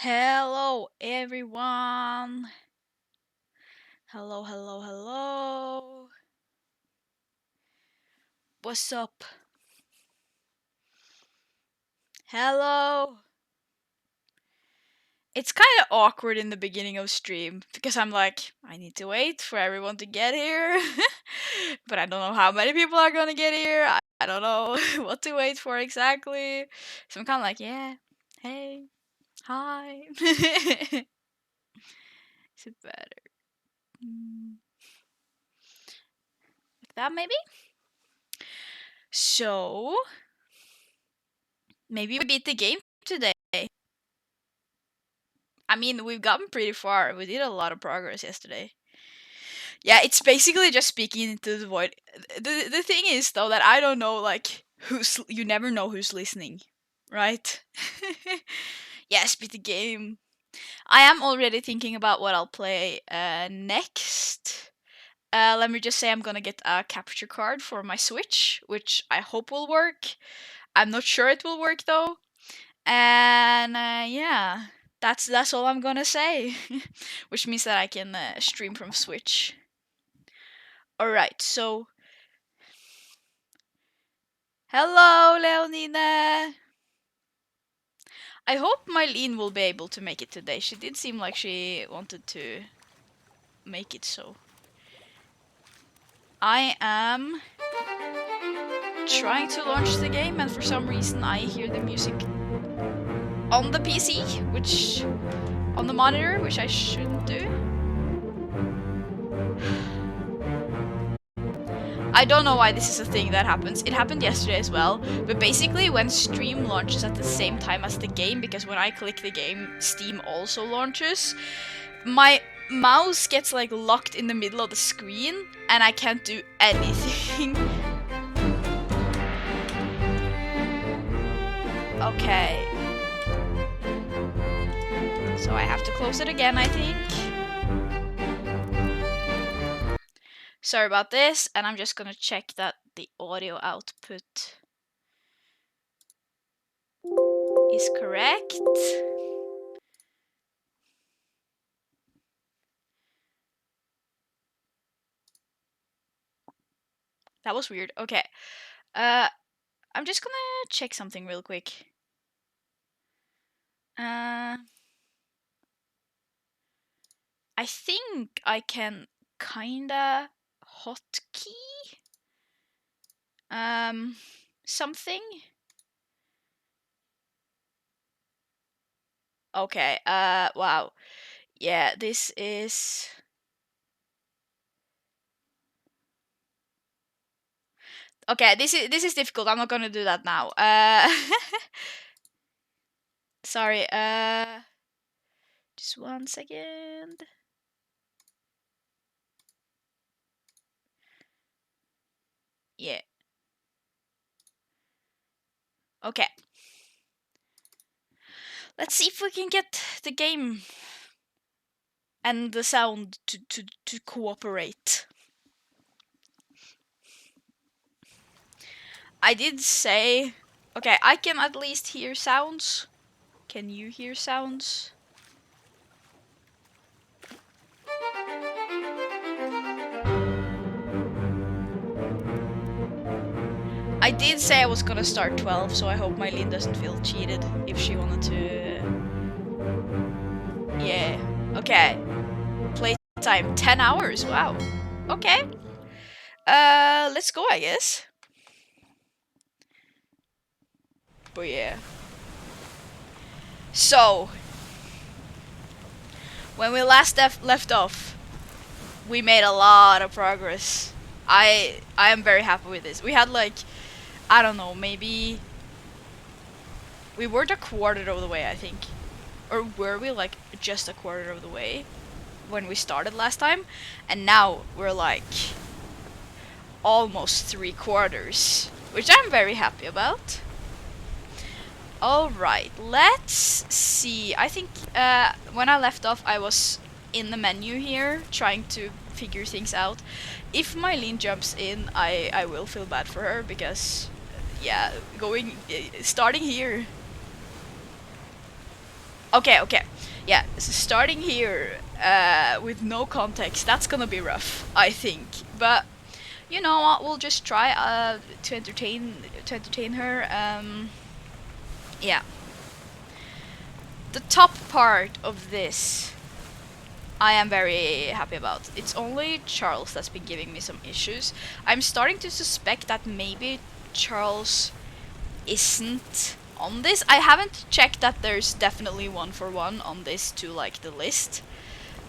Hello, everyone. Hello, hello, hello. What's up? Hello. It's kind of awkward in the beginning of stream because I'm like, I need to wait for everyone to get here. But I don't know how many people are gonna get here. I don't know what to wait for exactly. So I'm kind of like, yeah, hey, hi. Is it better? Like that, maybe? So, maybe we beat the game today. I mean, we've gotten pretty far. We did a lot of progress yesterday. Yeah, it's basically just speaking into the void. The thing is though that I don't know like you never know who's listening, right? Yes, beat the game. I am already thinking about what I'll play next. Let me just say I'm gonna get a capture card for my Switch, which I hope will work. I'm not sure it will work though. And yeah, that's all I'm gonna say, which means that I can stream from Switch. All right, so hello, Leonine. I hope Mylene will be able to make it today. She did seem like she wanted to make it, so I am trying to launch the game, and for some reason I hear the music on the PC, which on the monitor, which I shouldn't do. I don't know why this is a thing that happens. It happened yesterday as well. But basically, when Stream launches at the same time as the game, because when I click the game, Steam also launches, my mouse gets like locked in the middle of the screen and I can't do anything. Okay. So I have to close it again, I think. Sorry about this, and I'm just gonna check that the audio output is correct. That was weird. Okay. I'm just gonna check something real quick. I think I can kinda hotkey something. Okay, wow. Yeah, this is okay, this is difficult. I'm not gonna do that now. Sorry, just 1 second. Yeah. Okay. Let's see if we can get the game and the sound to cooperate. I did say, okay, I can at least hear sounds. Can you hear sounds? I did say I was gonna start 12, so I hope Mylene doesn't feel cheated if she wanted to. Yeah. Okay. Playtime 10 hours. Wow. Okay. Let's go, I guess. But yeah. So, when we last left off, we made a lot of progress. I am very happy with this. We had like, I don't know, maybe we weren't a quarter of the way, I think. Or were we like just a quarter of the way when we started last time? And now we're like almost 3/4, which I'm very happy about. Alright, let's see. I think when I left off, I was in the menu here trying to figure things out. If Mylene jumps in, I will feel bad for her because, yeah, starting here. Okay, okay. Yeah, so starting here with no context, that's gonna be rough, I think. But you know what? We'll just try to entertain her. Yeah. The top part of this, I am very happy about. It's only Charles that's been giving me some issues. I'm starting to suspect that maybe Charles isn't on this. I haven't checked that there's definitely 1-for-1 on this to like the list.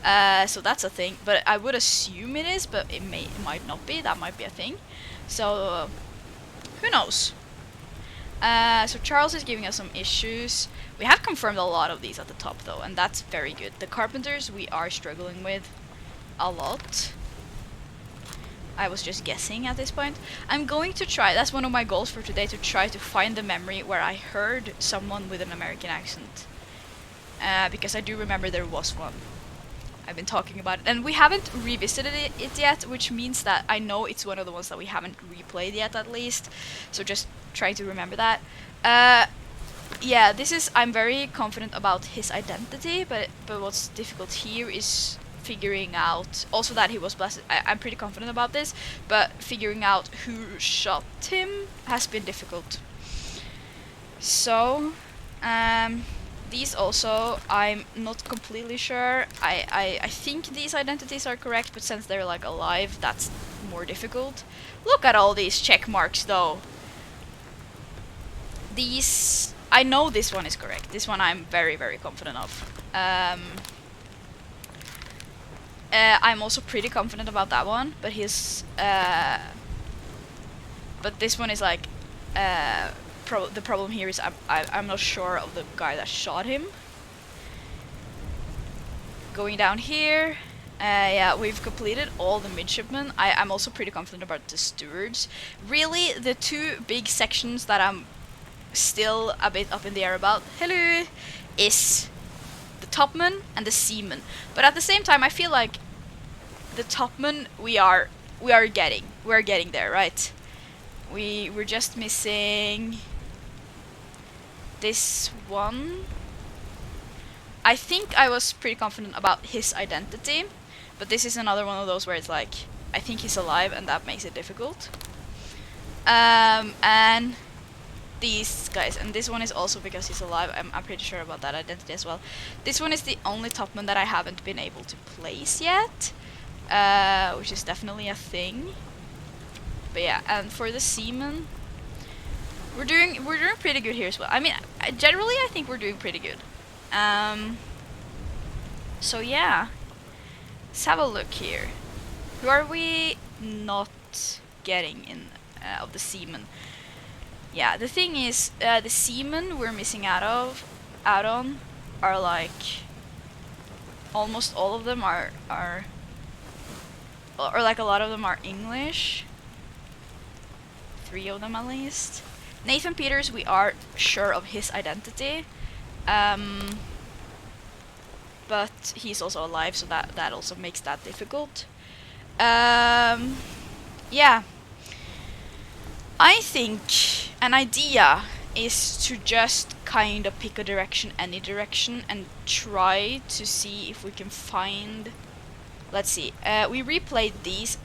So that's a thing, but I would assume it is, but it might not be. That might be a thing. So who knows? So Charles is giving us some issues. We have confirmed a lot of these at the top though, and that's very good. The carpenters we are struggling with a lot. I was just guessing at this point. I'm going to try, that's one of my goals for today, to try to find the memory where I heard someone with an American accent. Because I do remember there was one. I've been talking about it, and we haven't revisited it yet, which means that I know it's one of the ones that we haven't replayed yet, at least. So just trying to remember that. Yeah, I'm very confident about his identity, but what's difficult here is figuring out, also that he was blessed. I'm pretty confident about this, but figuring out who shot him has been difficult. So, these also, I'm not completely sure. I think these identities are correct, but since they're like alive, that's more difficult. Look at all these check marks though. These, I know this one is correct. This one I'm very, very confident of. I'm also pretty confident about that one, but but this one is like, the problem here is I'm not sure of the guy that shot him. Going down here, yeah, we've completed all the midshipmen. I'm also pretty confident about the stewards. Really, the two big sections that I'm still a bit up in the air about, hello, is the topman and the seaman. But at the same time, I feel like the topman we're getting there, right? We're just missing this one. I think I was pretty confident about his identity, but this is another one of those where it's like, I think he's alive, and that makes it difficult. And these guys, and this one is also because he's alive. I'm pretty sure about that identity as well. This one is the only topman that I haven't been able to place yet, which is definitely a thing. But yeah, and for the seaman, we're doing pretty good here as well. I mean, generally I think we're doing pretty good. So yeah, let's have a look here. Who are we not getting in of the seamen? Yeah, the thing is, the seamen we're missing out on are like, almost all of them are or like a lot of them are English. 3 of them at least. Nathan Peters, we are sure of his identity, but he's also alive, so that also makes that difficult. Yeah, I think an idea is to just kind of pick a direction, any direction, and try to see if we can find. Let's see, we replayed these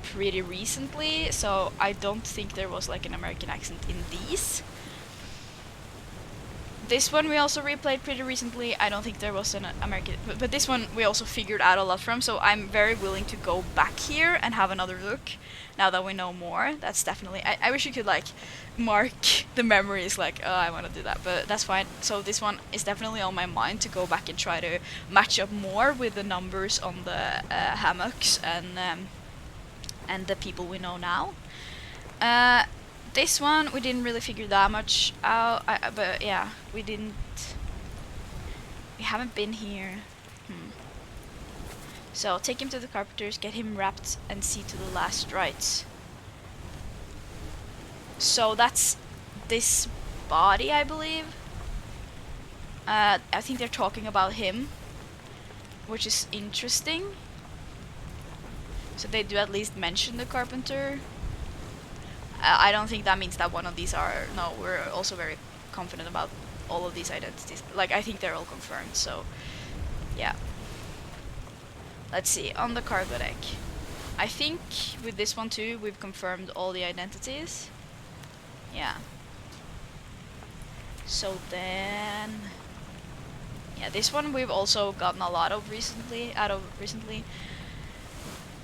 pretty recently, so I don't think there was like an American accent in these. This one we also replayed pretty recently. I don't think there was an American, but this one we also figured out a lot from, so I'm very willing to go back here and have another look now that we know more. That's definitely, I wish you could like mark the memories like, oh, I want to do that, but that's fine. So this one is definitely on my mind, to go back and try to match up more with the numbers on the hammocks and the people we know now. This one we didn't really figure that much out, but yeah, we haven't been here. So take him to the carpenters, get him wrapped, and see to the last rites. So that's this body, I believe. I think they're talking about him, which is interesting. So they do at least mention the carpenter. I don't think that means that one of these are. No, we're also very confident about all of these identities. Like, I think they're all confirmed, so yeah. Let's see, on the cargo deck. I think with this one too, we've confirmed all the identities. Yeah. So then... yeah, this one we've also gotten a lot of recently.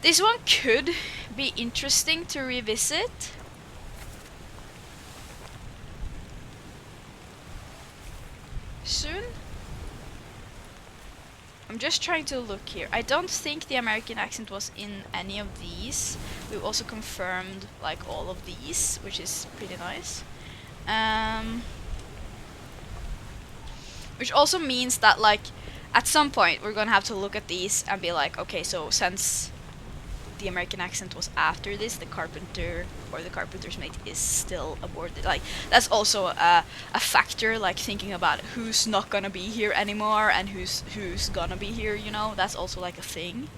This one could be interesting to revisit. Soon. I'm just trying to look here. I don't think the American accent was in any of these. We've also confirmed like all of these, which is pretty nice. Which also means that like at some point we're gonna have to look at these and be like, okay, so since the American accent was after this, the carpenter or the carpenter's mate is still aboard. Like, that's also a factor, like thinking about who's not gonna be here anymore and who's gonna be here, you know. That's also like a thing.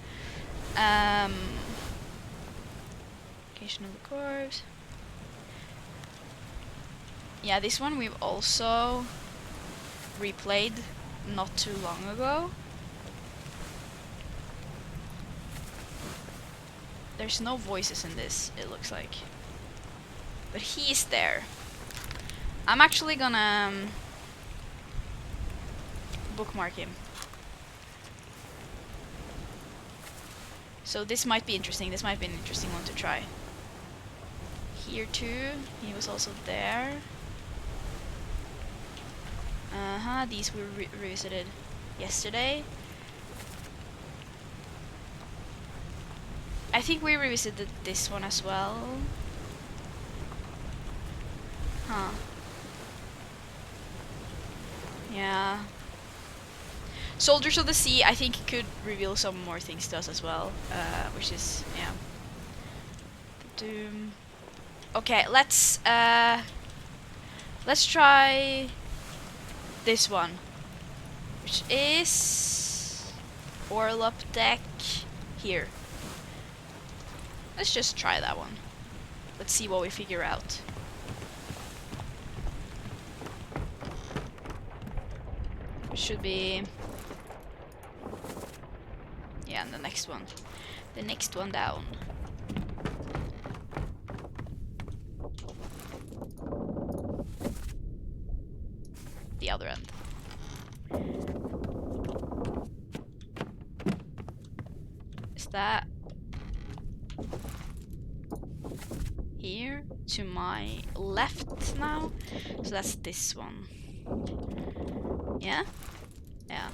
Location of the corpse. Yeah, this one we've also replayed not too long ago. There's no voices in this, it looks like. But he's there. I'm actually gonna bookmark him. So this might be interesting. This might be an interesting one to try. Here too, he was also there. These were revisited yesterday. I think we revisited this one as well. Huh. Yeah. Soldiers of the Sea, I think, could reveal some more things to us as well. Which is, yeah. Doom. Okay, let's try this one, which is Orlop deck here. Let's just try that one. Let's see what we figure out. It should be... yeah, and the next one. The next one down. The other end. Is that here to my left now? So that's this one. Yeah? Yeah.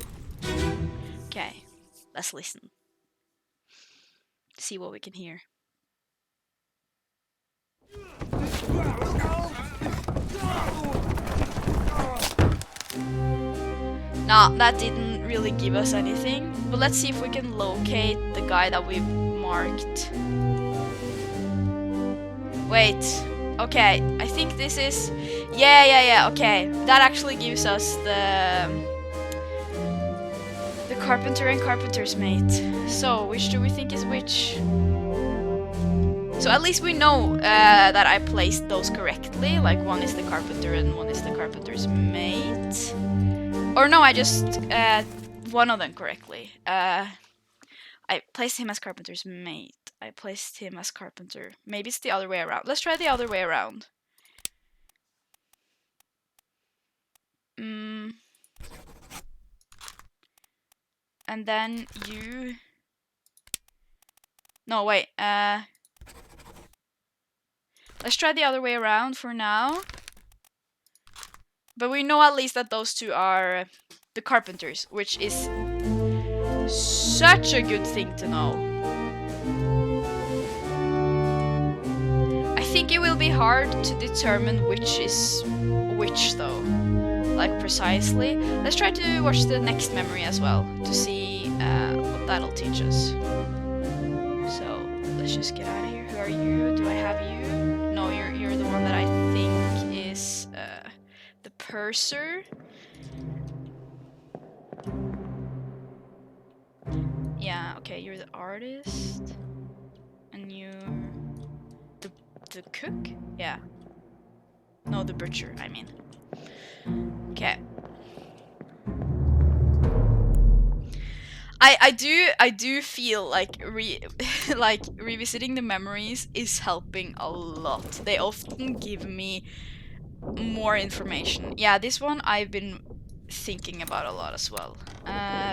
Okay, let's listen. See what we can hear. Nah, that didn't really give us anything. But let's see if we can locate the guy that we've marked. Wait. Okay, I think this is... yeah, okay. That actually gives us the carpenter and carpenter's mate. So, which do we think is which? So at least we know that I placed those correctly. Like, one is the carpenter and one is the carpenter's mate. Or no, I just one of them correctly. I placed him as carpenter's mate. I placed him as carpenter. Maybe it's the other way around. Let's try the other way around. And then you... no, wait. Let's try the other way around for now. But we know at least that those two are the carpenters, which is such a good thing to know. I think it will be hard to determine which is which though, like precisely. Let's try to watch the next memory as well to see what that'll teach us. So let's just get out of here. Who are you? Do I have you? No, you're the one that I think is the purser. Yeah, okay, you're the artist. And you're the cook? Yeah. No, the butcher, I mean. Okay. I do feel like like revisiting the memories is helping a lot. They often give me more information. Yeah, this one I've been thinking about a lot as well.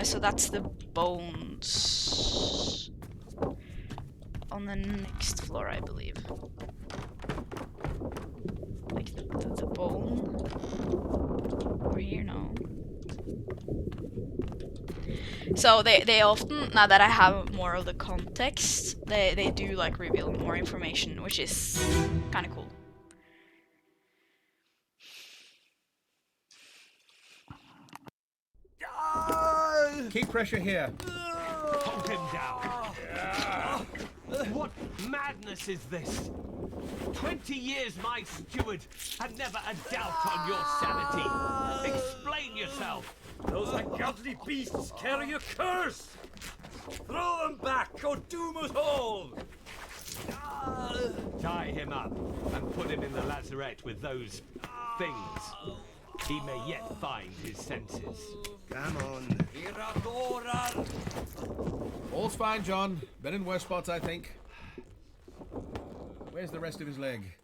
So that's the bones on the next floor, I believe. Like the bone over here, no. So they often, now that I have more of the context, they do like reveal more information, which is kind of cool. Keep pressure here. Hold him down. What madness is this? 20 years my steward, and never a doubt on your sanity. Explain yourself. Those ungodly beasts carry a curse! Throw them back or doom us all! Tie him up and put him in the lazarette with those things. He may yet find his senses. Come on. All's fine, John. Been in worse spots, I think. Where's the rest of his leg?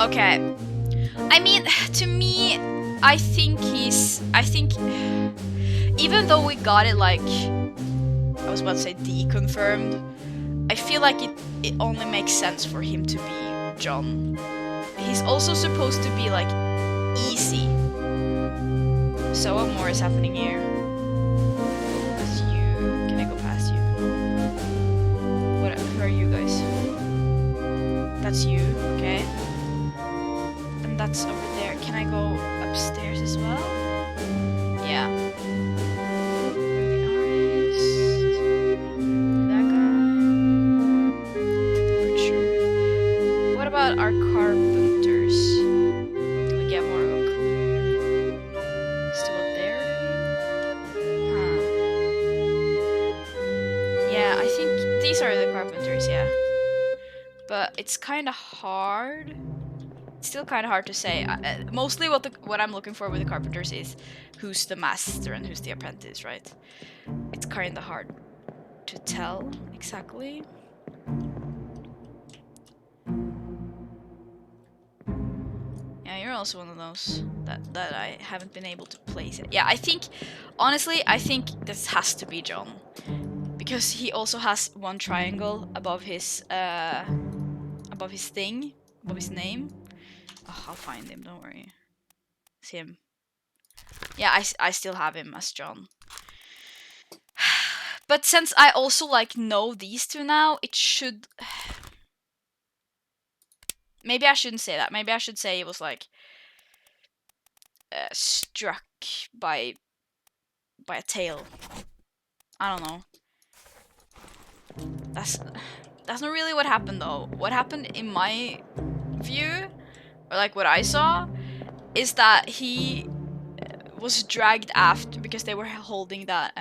Okay. I mean, to me, I think even though we got it like, I was about to say deconfirmed, I feel like it only makes sense for him to be John. He's also supposed to be like easy. So what more is happening here? That's you. Can I go past you? Who are you guys? That's you, okay. And that's over there. Can I go upstairs as well? Yeah. The artist. That guy. The butcher. What about our carpenters? Do we get more of a clue? Still up there? Huh. Yeah, I think these are the carpenters, yeah. But it's kind of hard. It's still kind of hard to say. Mostly what I'm looking for with the carpenters is who's the master and who's the apprentice, right? It's kind of hard to tell exactly. Yeah, you're also one of those that I haven't been able to place it. Yeah, I think, honestly, I think this has to be John. Because he also has one triangle above his thing, above his name. Oh, I'll find him, don't worry. It's him. Yeah, I still have him as John. But since I also like know these two now, it should... Maybe I shouldn't say that. Maybe I should say it was like struck by a tail. I don't know. That's not really what happened though. What happened in my view, or like what I saw, is that he was dragged after because they were holding that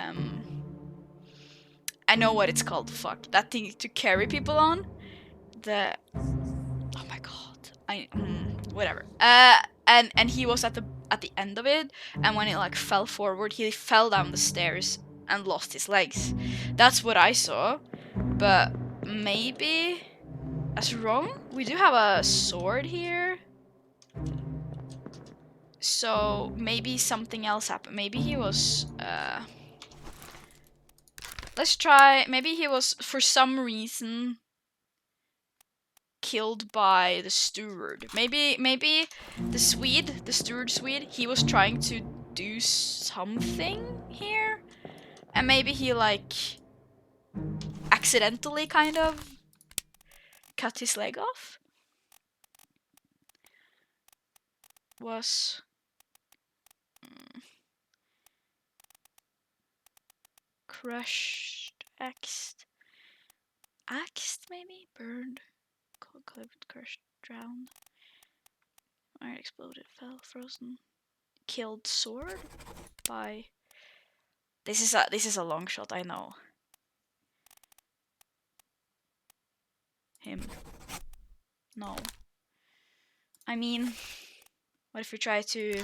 I know what it's called. Fuck, that thing to carry people on. The oh my god, whatever. And he was at the end of it, and when it like fell forward, he fell down the stairs and lost his legs. That's what I saw, but maybe that's wrong. We do have a sword here. So maybe something else happened. Maybe he was let's try, maybe he was for some reason killed by the steward. Maybe the steward Swede, he was trying to do something here, and maybe he like accidentally kind of cut his leg off. Was crushed, axed, maybe burned, cold, crushed, drowned, iron exploded, fell, frozen, killed, sword by. This is a long shot, I know. Him. No. I mean, what if we try to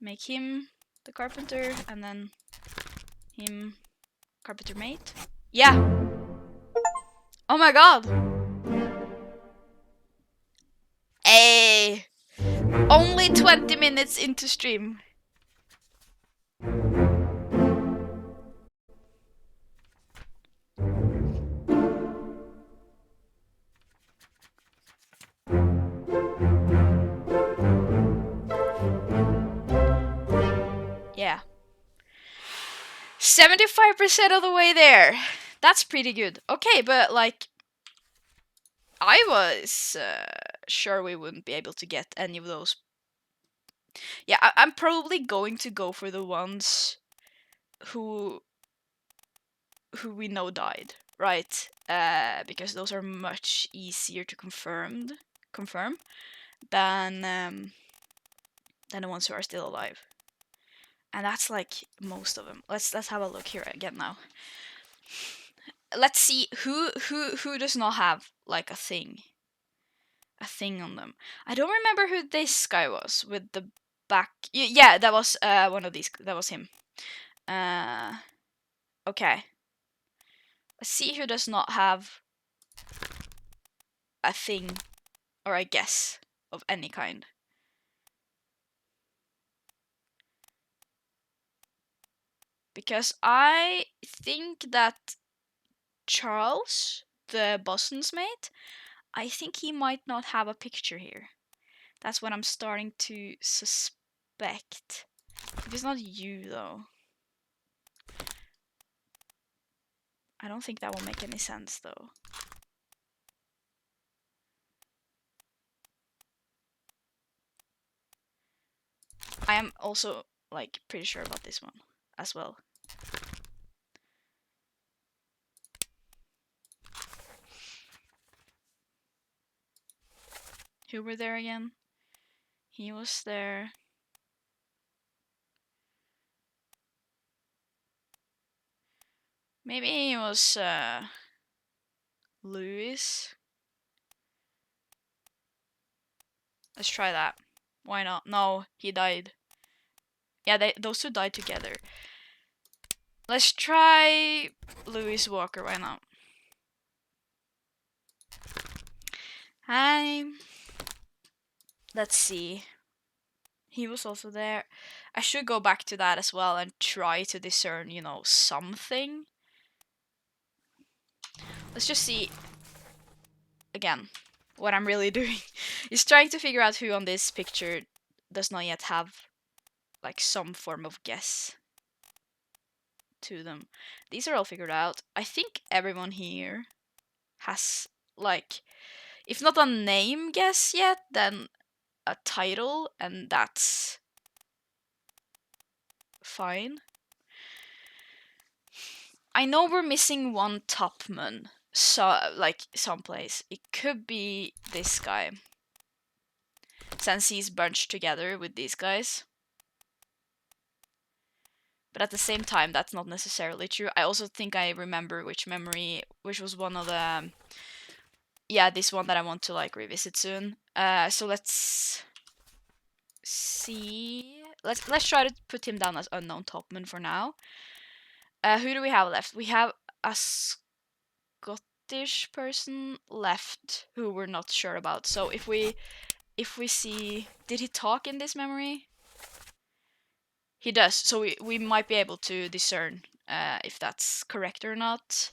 make him the carpenter and then him carpenter mate? Yeah! Oh my god! Hey! Only 20 minutes into stream. Yeah. 75% of the way there. That's pretty good. Okay, but like, I was sure we wouldn't be able to get any of those. Yeah, I'm probably going to go for the ones who we know died, right? Because those are much easier to confirm than the ones who are still alive. And that's like most of them. Let's have a look here again now. Let's see who does not have like a thing on them. I don't remember who this guy was with the back. Yeah, that was one of these. That was him. Okay. Let's see who does not have a thing or a guess of any kind. Because I think that Charles, the Boston's mate, I think he might not have a picture here. That's what I'm starting to suspect. If it's not you, though. I don't think that will make any sense, though. I am also, like, pretty sure about this one as well. Who were there again? He was there. Maybe it was Louis. Let's try that. Why not? No, he died. Yeah, those two died together. Let's try Louis Walker. Why not? Hi. Let's see. He was also there. I should go back to that as well and try to discern, you know, something. Let's just see. Again, what I'm really doing is trying to figure out who on this picture does not yet have, like, some form of guess to them. These are all figured out. I think everyone here has, like, if not a name guess yet, then a title, and that's fine. I know we're missing one topman, so like someplace. It could be this guy, since he's bunched together with these guys. But at the same time, that's not necessarily true. I also think I remember which was one of the, yeah, this one that I want to like revisit soon. So let's see. Let's try to put him down as unknown topman for now. Who do we have left? We have a Scottish person left who we're not sure about. So if we see, did he talk in this memory? He does. So we might be able to discern if that's correct or not.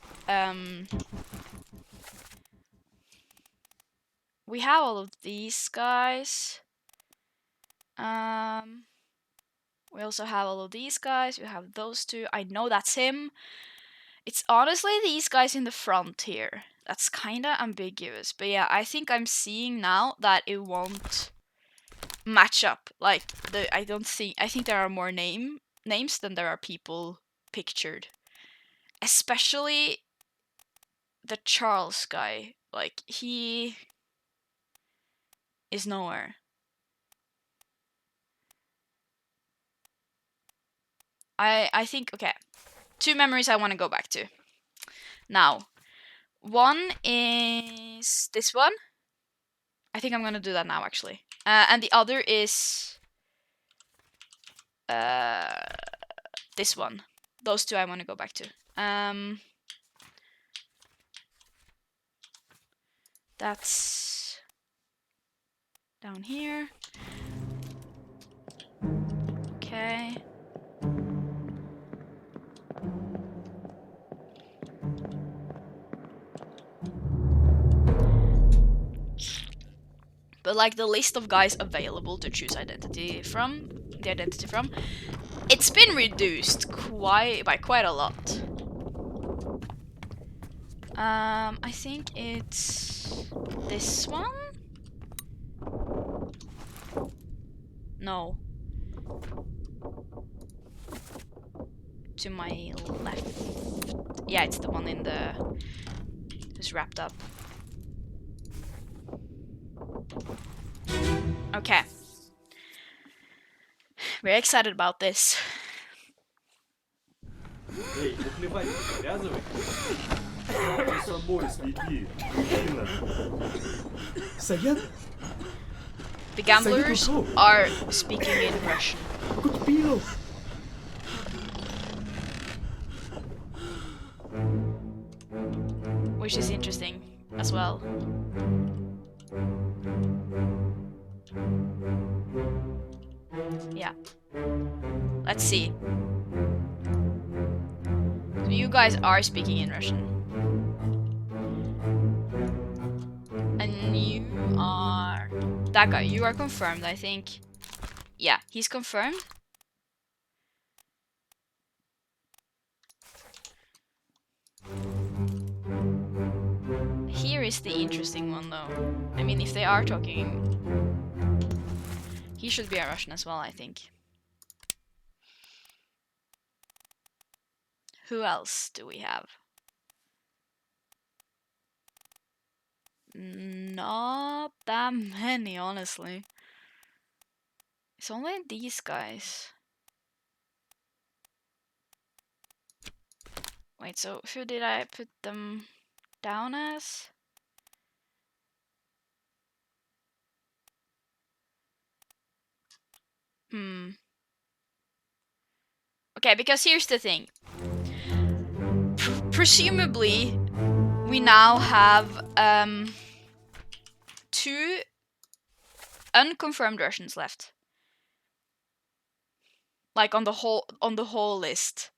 We have all of these guys. We also have all of these guys. We have those two. I know that's him. It's honestly these guys in the front here. That's kind of ambiguous. But yeah, I think I'm seeing now that it won't match up. Like, I think there are more names than there are people pictured. Especially the Charles guy. Like, he is nowhere. I think, okay. 2 memories I want to go back to. Now, one is this one. I think I'm gonna do that now, actually. And the other is this one. Those two I want to go back to. That's down here. Okay. But like the list of guys available to choose the identity from, it's been reduced by quite a lot. I think it's this one? No. To my left. Yeah, it's the one in the... who's wrapped up. Okay. Very excited about this. Эй, наплевать, привязывай. С собой следи, Дина. Sayed, The gamblers are speaking in Russian. good pillow. Which is interesting as well. Yeah. Let's see. So you guys are speaking in Russian. And you are... that guy, you are confirmed, I think. Yeah, he's confirmed. Here is the interesting one, though. I mean, if they are talking... he should be a Russian as well, I think. Who else do we have? Not that many, honestly. It's only these guys. Wait, so who did I put them down as? Okay, because here's the thing. Presumably, we now have 2 unconfirmed Russians left. Like on the whole list.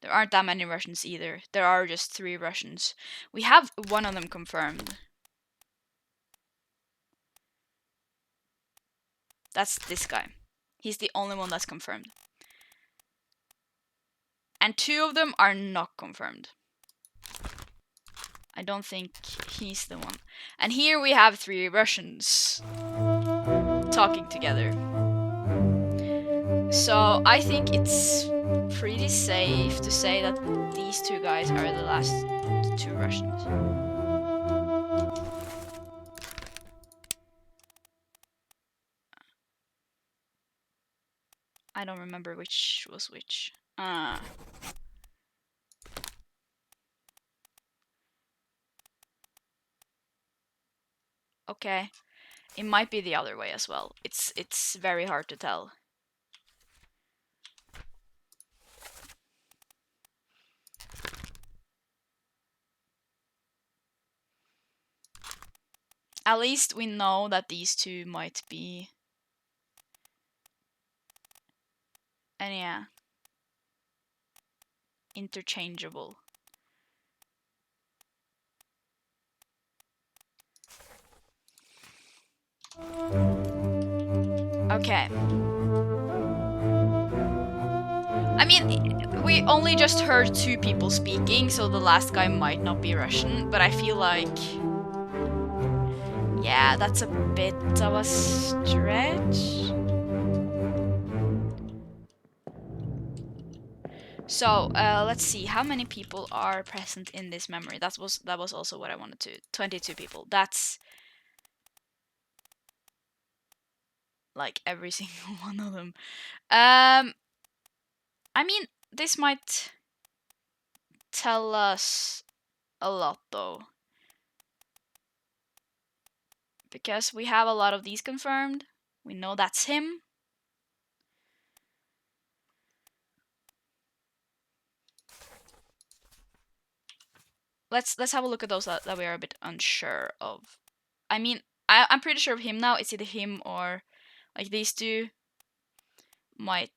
There aren't that many Russians either. There are just 3 Russians. We have one of them confirmed. That's this guy. He's the only one that's confirmed. And 2 of them are not confirmed. I don't think he's the one. And here we have 3 Russians talking together. So I think it's pretty safe to say that these 2 guys are the last 2 Russians. I don't remember which was which. Okay. It might be the other way as well. It's very hard to tell. At least we know that these 2 might be... and yeah, interchangeable. Okay. I mean, we only just heard 2 people speaking, so the last guy might not be Russian, but I feel like... yeah, that's a bit of a stretch. So, let's see, how many people are present in this memory? That was also what I wanted to... 22 people. That's... like every single one of them. I mean, this might tell us a lot, though. because we have a lot of these confirmed. We know that's him. Let's have a look at those that we are a bit unsure of. I mean, I'm pretty sure of him now. It's either him or like these two might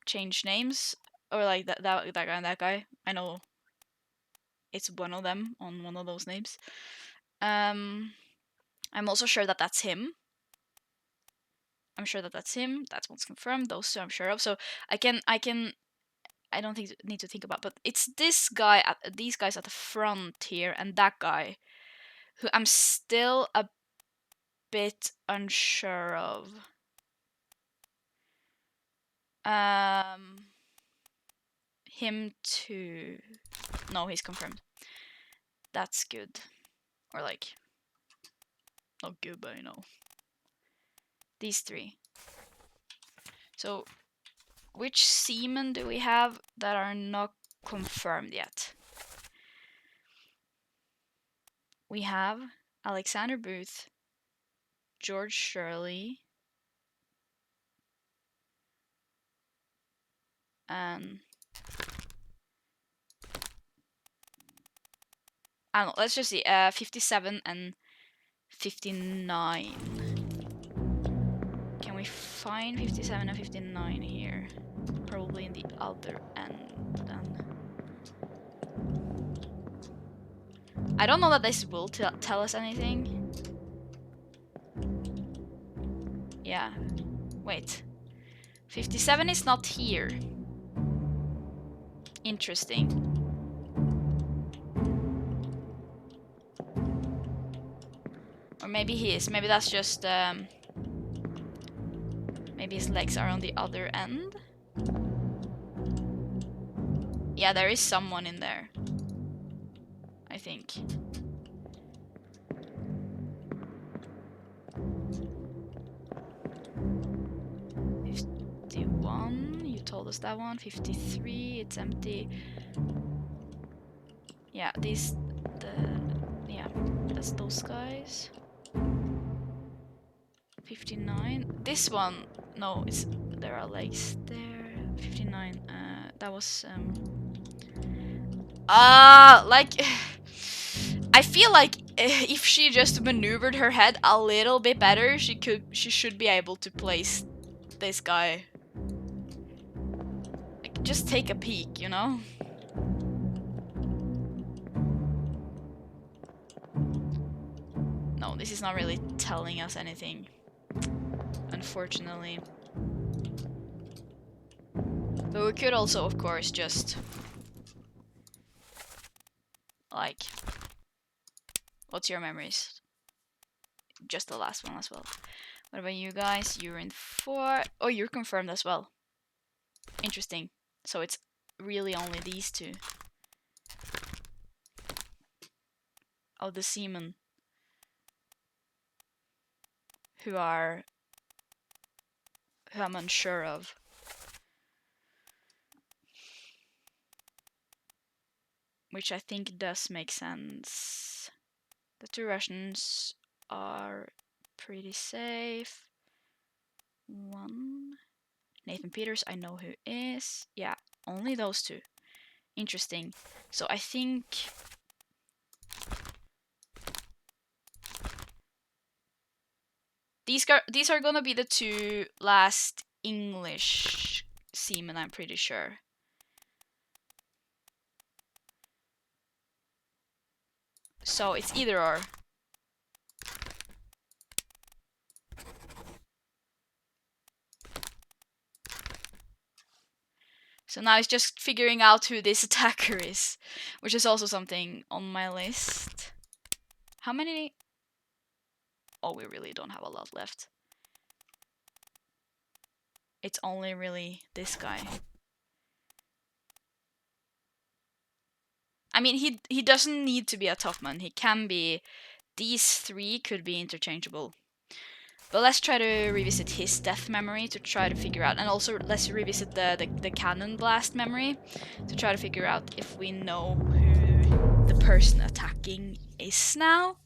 change names, or like that guy and that guy. I know it's one of them on one of those names. I'm also sure that that's him. I'm sure that that's him. That's what's confirmed. Those two I'm sure of. So I don't think need to think about, but it's this guy these guys at the front here and that guy who I'm still a bit unsure of. Him too. No, he's confirmed. That's good. Or like, not good, but you know. These three. So, which seamen do we have that are not confirmed yet? We have Alexander Booth, George Shirley, and I don't know, let's just see, 57 and 59. Can we find 57 and 59 here? Probably in the other end then. I don't know that this will tell us anything. Yeah. Wait. 57 is not here. Interesting. Or maybe he is. Maybe that's just maybe his legs are on the other end. Yeah, there is someone in there, I think. You told us that one. 53, it's empty. Yeah, that's those guys. 59. This one, no, there are legs there. 59. That was like I feel like if she just maneuvered her head a little bit better, she should be able to place this guy. Like, just take a peek, you know? No, this is not really telling us anything, unfortunately. But we could also, of course, just like, what's your memories? Just the last one as well. What about you guys? You're in 4. Oh, you're confirmed as well. Interesting. So it's really only these two. Oh, the seamen who I'm unsure of. Which I think does make sense. The 2 Russians are pretty safe. 1. Nathan Peters, I know who is. Yeah, only those 2. Interesting. So I think these are gonna be the 2 last English seamen, I'm pretty sure. So it's either or. So now it's just figuring out who this attacker is, which is also something on my list. How many? Oh, we really don't have a lot left. It's only really this guy. I mean, he doesn't need to be a topman. He can be. These 3 could be interchangeable. But let's try to revisit his death memory to try to figure out, and also let's revisit the cannon blast memory to try to figure out if we know who the person attacking is now.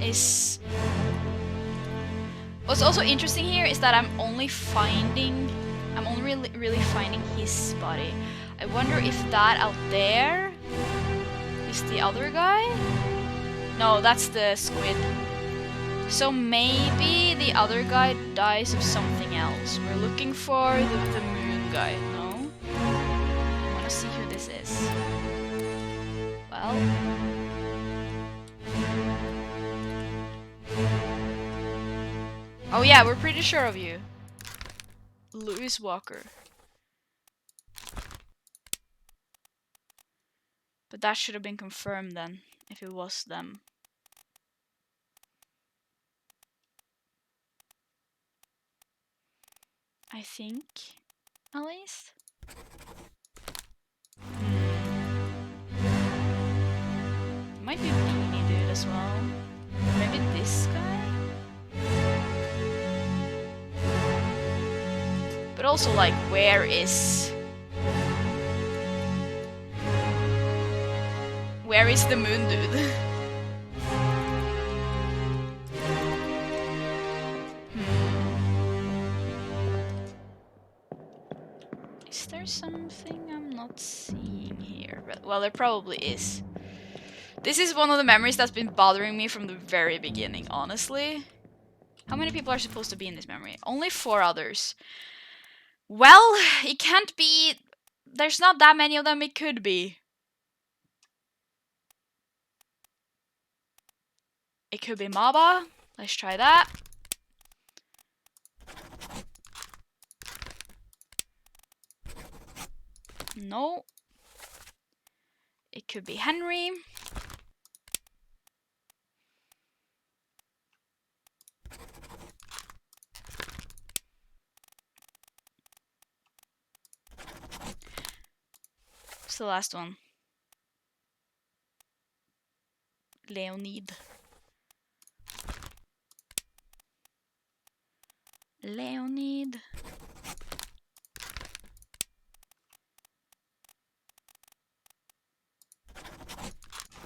is... What's also interesting here is that I'm only really finding his body. I wonder if that out there is the other guy? No, that's the squid. So maybe the other guy dies of something else. We're looking for the moon guy, no? I wanna see who this is. Well... Oh yeah, we're pretty sure of you. Louis Walker. But that should have been confirmed then, if it was them. I think, at least. Might be Beanie Dude as well. Maybe this guy? But also, like, where is the moon dude? Is there something I'm not seeing here? Well, there probably is. This is one of the memories that's been bothering me from the very beginning, honestly. How many people are supposed to be in this memory? Only 4 others. Well, it can't be... There's not that many of them it could be. It could be Maba. Let's try that. No. It could be Henry. What's the last one? Leonid. Leonid.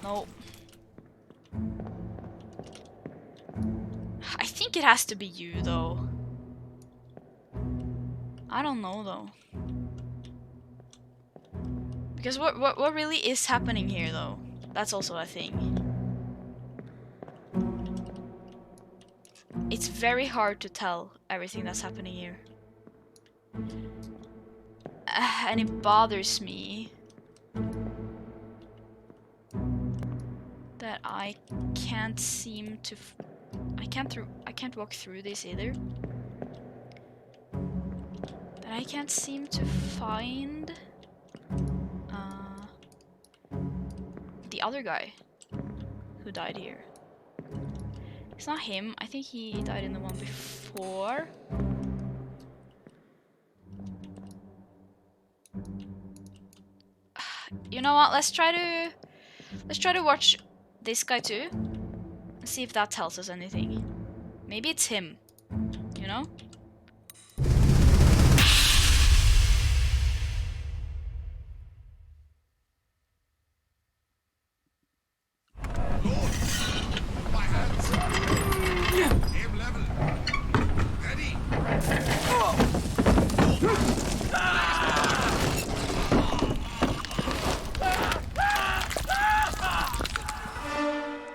No. I think it has to be you, though. I don't know, though. Because what really is happening here, though? That's also a thing. It's very hard to tell everything that's happening here. And it bothers me that I can't seem to... I can't walk through this either. That I can't seem to find the other guy who died here. It's not him. I think he died in the one before. You know what? Let's try to watch this guy too. And see if that tells us anything. Maybe it's him. You know? Aim level. Ready.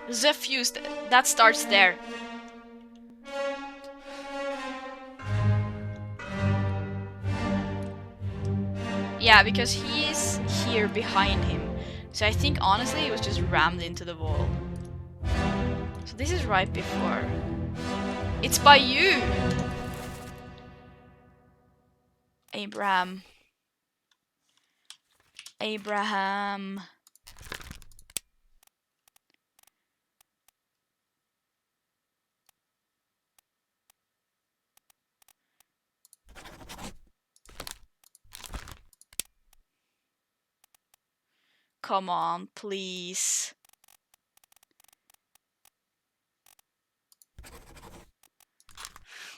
The fuse, that starts there. Yeah, because he's here behind him. So I think honestly it was just rammed into the wall. So this is right before. It's by you! Abraham. Abraham. Come on, please.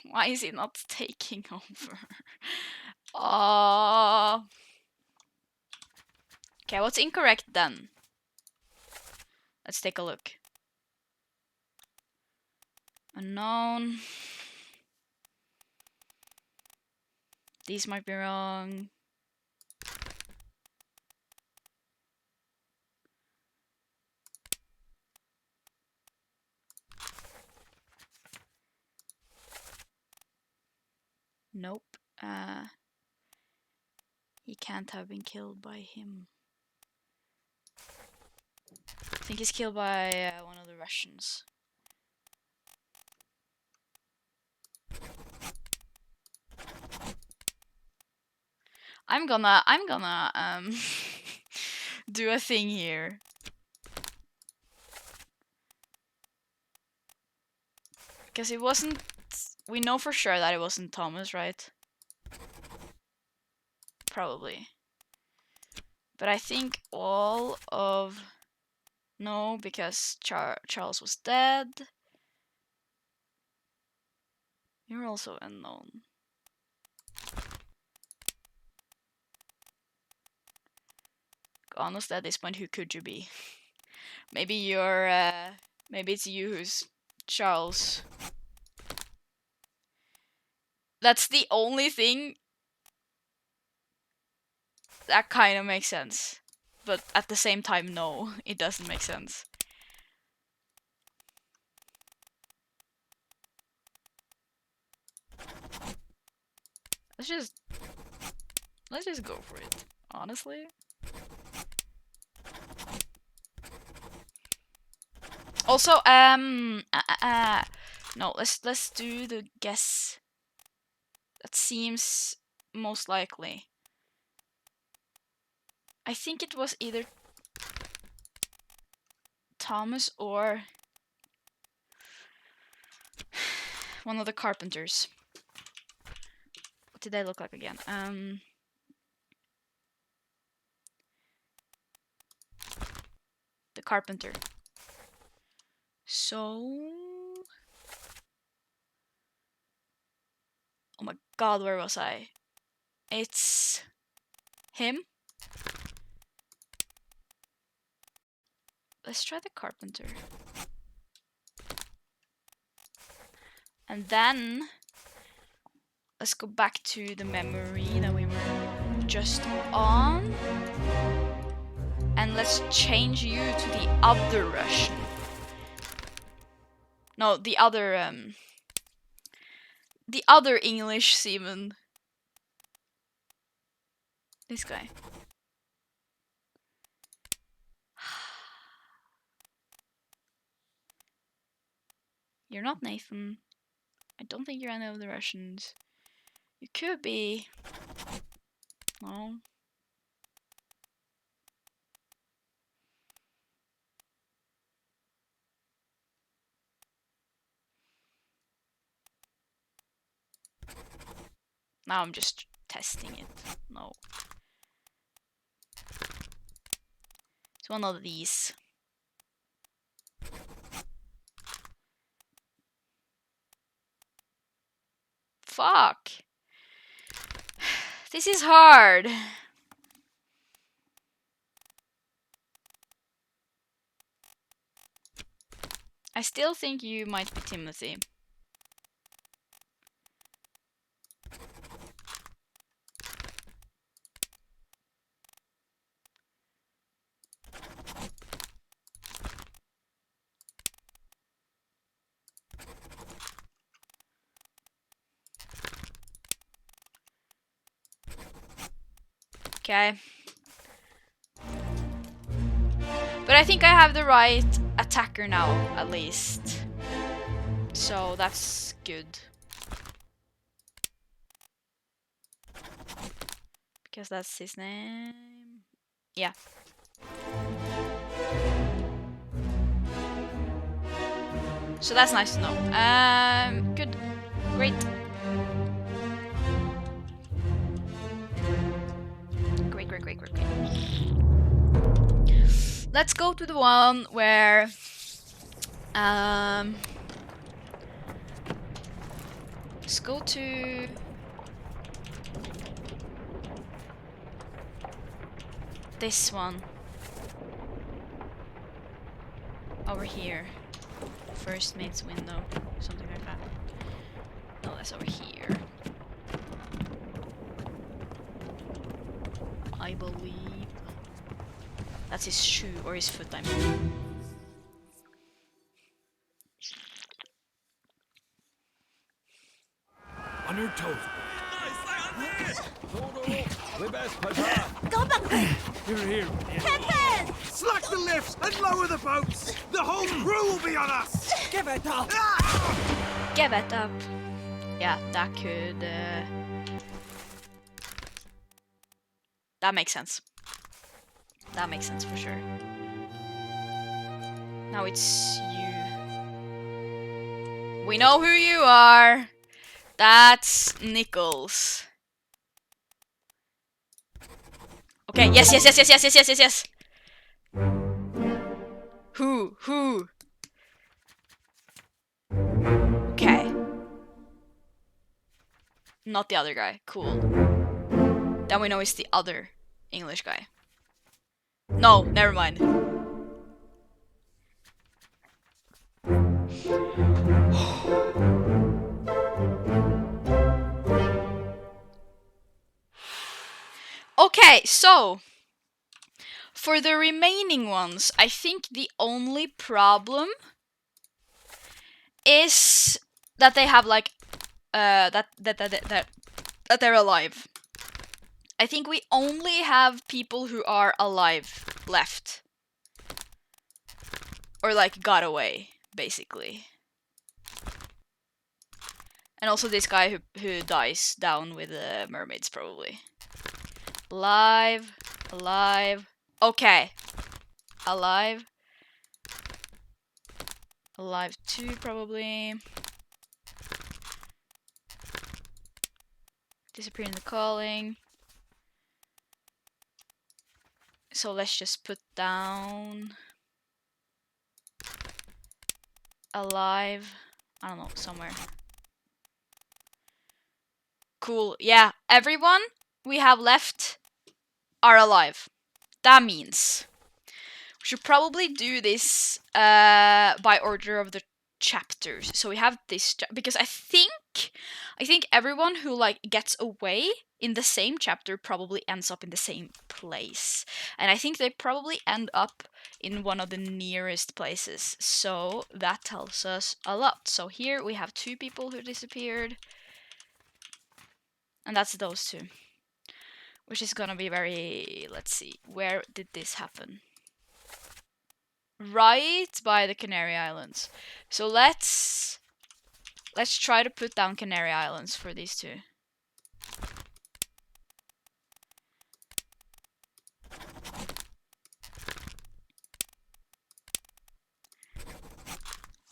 Why is it not taking over? Oh. Okay, what's incorrect then? Let's take a look. Unknown. These might be wrong. Nope. He can't have been killed by him. I think he's killed by one of the Russians. I'm gonna do a thing here. Because it wasn't, we know for sure that it wasn't Thomas, right? Probably. But I think all of, no, because Charles was dead. You're also unknown. Honestly, at this point, who could you be? Maybe you're, maybe it's you who's Charles. That's the only thing that kind of makes sense. But at the same time, no, it doesn't make sense. Let's just go for it, honestly. Also, no, let's do the guess. That seems most likely. I think it was either Thomas or one of the carpenters. What did they look like again? The carpenter. So, oh my god, where was I? It's him. Let's try the carpenter. And then let's go back to the memory that we were just on. And let's change you to the other Russian. No, the other English seaman. This guy. You're not Nathan. I don't think you're any of the Russians. You could be. No. Now I'm just testing it. No. It's one of these. Fuck. This is hard. I still think you might be Timothy. Okay. But I think I have the right attacker now, at least. So that's good. Because that's his name. Yeah. So that's nice to know. Good. Great. Great. Let's go to the one where let's go to this one over here. First mate's window, something That's over here. I believe. That's his shoe or his foot, I mean. On your toes. Here. Slack the lifts and lower the boats! The whole crew will be on us! Give it up! Yeah, that could... That makes sense. That makes sense for sure. Now it's you. We know who you are! That's Nichols. Okay, yes. Who? Okay. Not the other guy. Cool. Then we know it's the other English guy. No, never mind. Okay, so for the remaining ones, I think the only problem is that they have like that they're alive. I think we only have people who are alive left. Or like got away, basically. And also this guy who dies down with the mermaids, probably. Alive. Okay. Alive 2, probably. Disappear in the calling. So let's just put down alive. I don't know, somewhere. Cool. Yeah, everyone we have left are alive. That means we should probably do this by order of the chapters. So we have this because I think everyone who like gets away in the same chapter probably ends up in the same place. And I think they probably end up in one of the nearest places. So that tells us a lot. So here we have 2 people who disappeared. And that's those 2. Which is gonna be very... Let's see. Where did this happen? Right by the Canary Islands. So let's try to put down Canary Islands for these 2.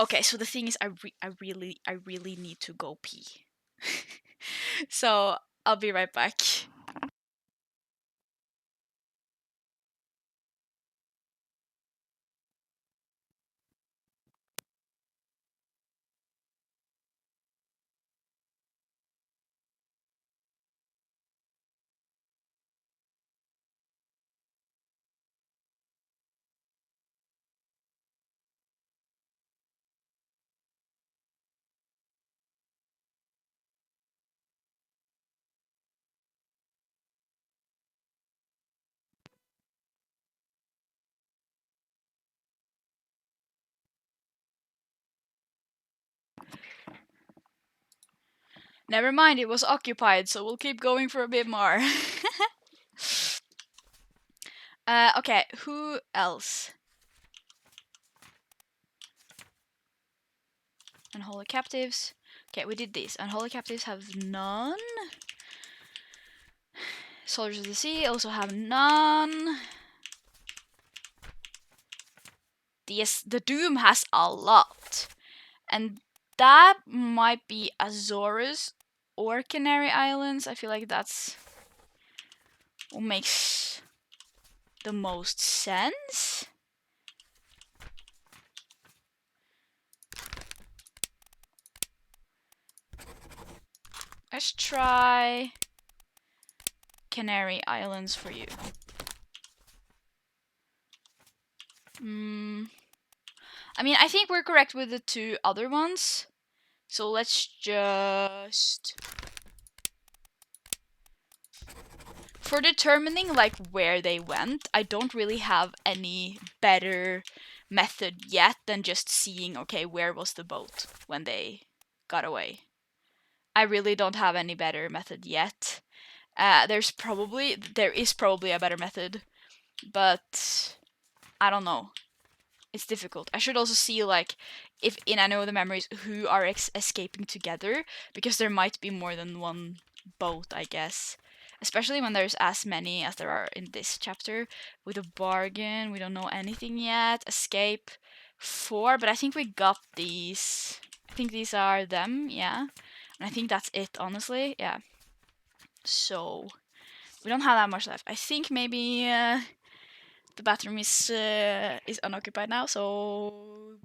Okay, so the thing is, I really need to go pee. So I'll be right back. Never mind, it was occupied, so we'll keep going for a bit more. Okay, who else? Unholy captives. Okay, we did this. Unholy captives have none. Soldiers of the Sea also have none. Yes, the Doom has a lot. And that might be Azores or Canary Islands. I feel like that's what makes the most sense. Let's try Canary Islands for you. I mean, I think we're correct with the 2 other ones. So let's just... For determining like where they went, I don't really have any better method yet than just seeing, okay, where was the boat when they got away. I really don't have any better method yet. There is probably a better method, but I don't know. It's difficult. I should also see like if in any of the memories who are escaping together, because there might be more than one boat, I guess. Especially when there's as many as there are in this chapter. With a bargain, we don't know anything yet. Escape 4, but I think we got these. I think these are them, yeah. And I think that's it, honestly, yeah. So we don't have that much left. I think maybe the bathroom is unoccupied now, so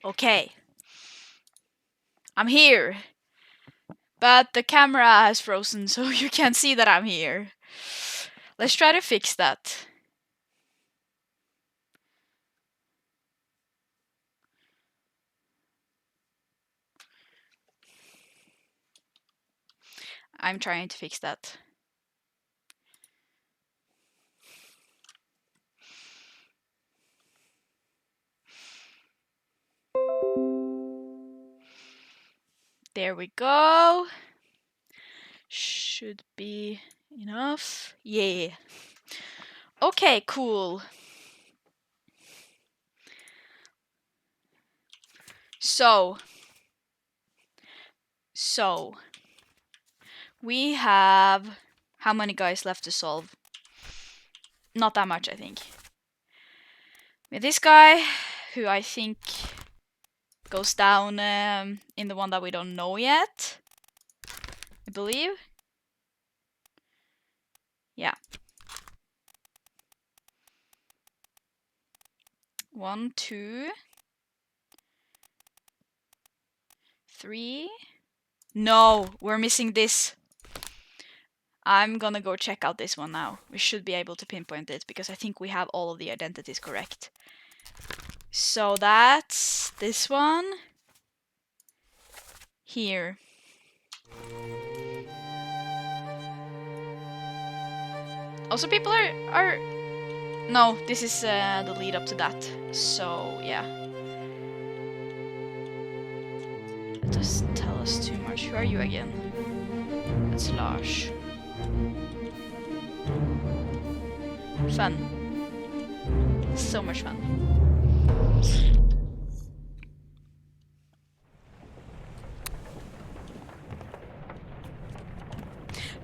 okay. I'm here. But the camera has frozen, so you can't see that I'm here. Let's try to fix that. I'm trying to fix that. There we go. Should be enough. Yeah. Okay, cool. So we have how many guys left to solve? Not that much, I think. With this guy, who I think goes down in the one that we don't know yet, I believe. Yeah. 1, 2, 3. No, we're missing this. I'm gonna go check out this one now. We should be able to pinpoint it because I think we have all of the identities correct. So that's this one. Here. Also, people are... No, this is the lead up to that. So, yeah. That doesn't tell us too much. Who are you again? That's Lars. Fun. So much fun.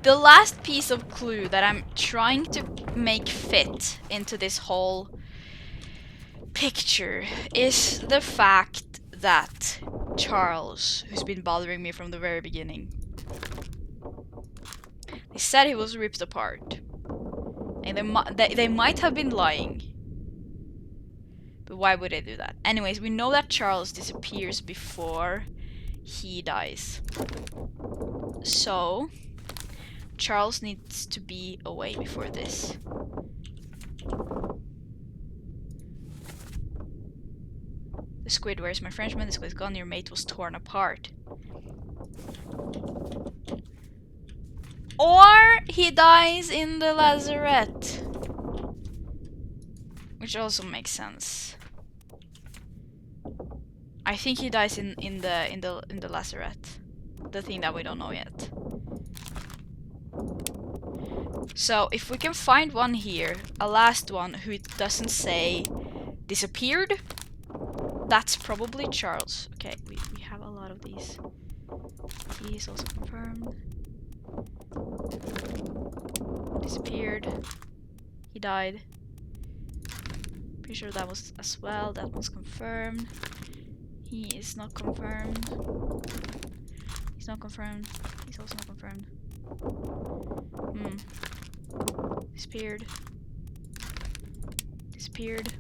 The last piece of clue that I'm trying to make fit into this whole picture is the fact that Charles, who's been bothering me from the very beginning, they said he was ripped apart. And they might have been lying. But why would they do that? Anyways, we know that Charles disappears before he dies. So, Charles needs to be away before this. The squid, where's my Frenchman? The squid's gone, your mate was torn apart. Or he dies in the lazarette. Which also makes sense. I think he dies in the lazarette. The thing that we don't know yet. So if we can find one here, a last one who it doesn't say disappeared, that's probably Charles. Okay, we have a lot of these. He is also confirmed. Disappeared. He died. Pretty sure that was as well. That was confirmed. He is not confirmed. He's not confirmed. He's also not confirmed. Disappeared. Disappeared.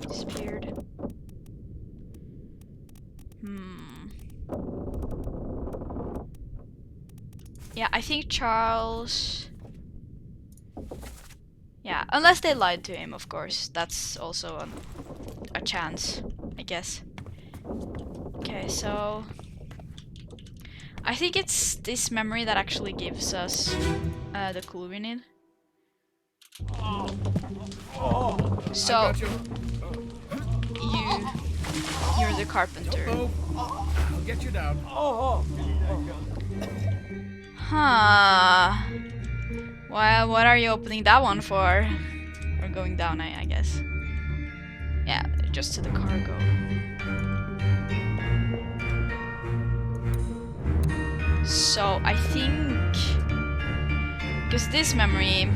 Disappeared. Yeah, I think Charles... Yeah, unless they lied to him, of course. That's also a chance, I guess. Okay, so... I think it's this memory that actually gives us the clue we need. So, you're the carpenter. I'll get you down. Huh. Well, what are you opening that one for? Or going down, I guess. Yeah, just to the cargo. So, I think... Because this memory...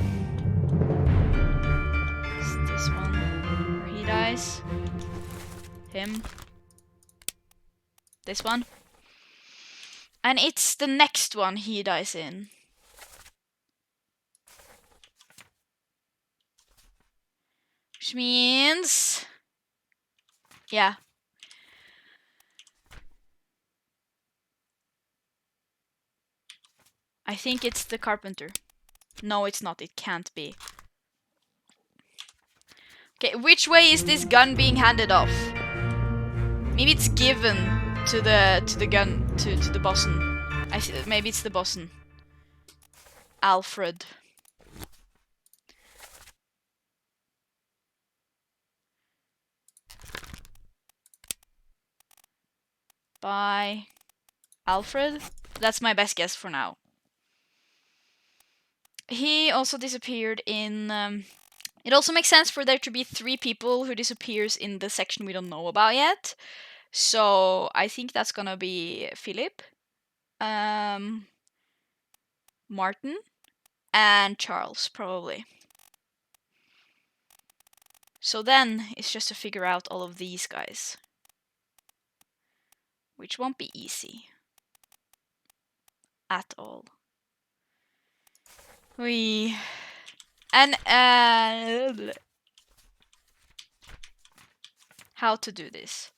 is this one where he dies. Him. This one. And it's the next one he dies in. Which means... Yeah. I think it's the carpenter. No, it's not. It can't be. Okay, which way is this gun being handed off? Maybe it's given to the gun to the bosun. Maybe it's the bosun. Alfred. By Alfred? That's my best guess for now. He also disappeared in... it also makes sense for there to be 3 people who disappears in the section we don't know about yet. So I think that's gonna be Philip, Martin, and Charles, probably. So then it's just to figure out all of these guys. Which won't be easy. At all. And how to do this.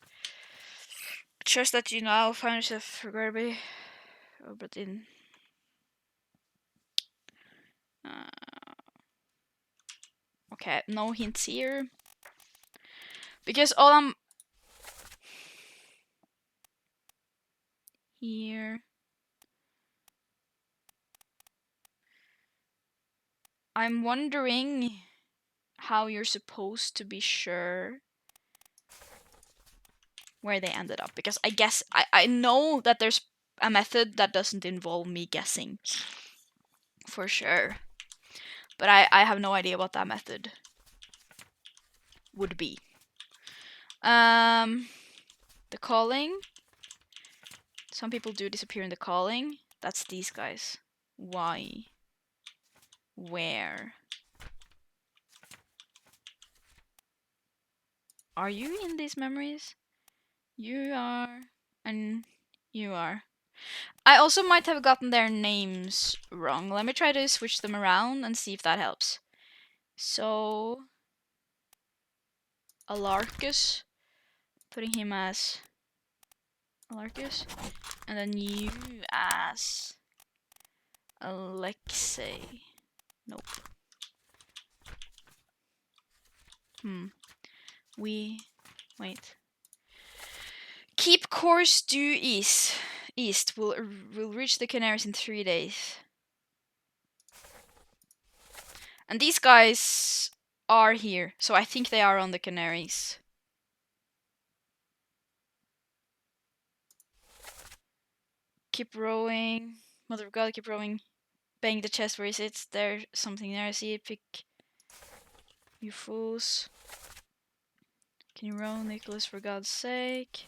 Just that you now find yourself regrettably Obra Dinn. Okay, no hints here. Because all I'm here. I'm wondering how you're supposed to be sure where they ended up. Because I guess I know that there's a method that doesn't involve me guessing. For sure. But I have no idea what that method would be. The calling. Some people do disappear in the calling. That's these guys. Why? Where? Are you in these memories? You are. And you are. I also might have gotten their names wrong. Let me try to switch them around and see if that helps. So... Alarcus. Putting him as... Alarcus. And then you as... Alexei. Nope. Wait. Keep course due east. We'll reach the Canaries in 3 days. And these guys are here, so I think they are on the Canaries. Keep rowing. Mother of God, keep rowing. Bang the chest where he sits. There's something there. I see it. Pick. You fools. Can you row, Nicholas, for God's sake?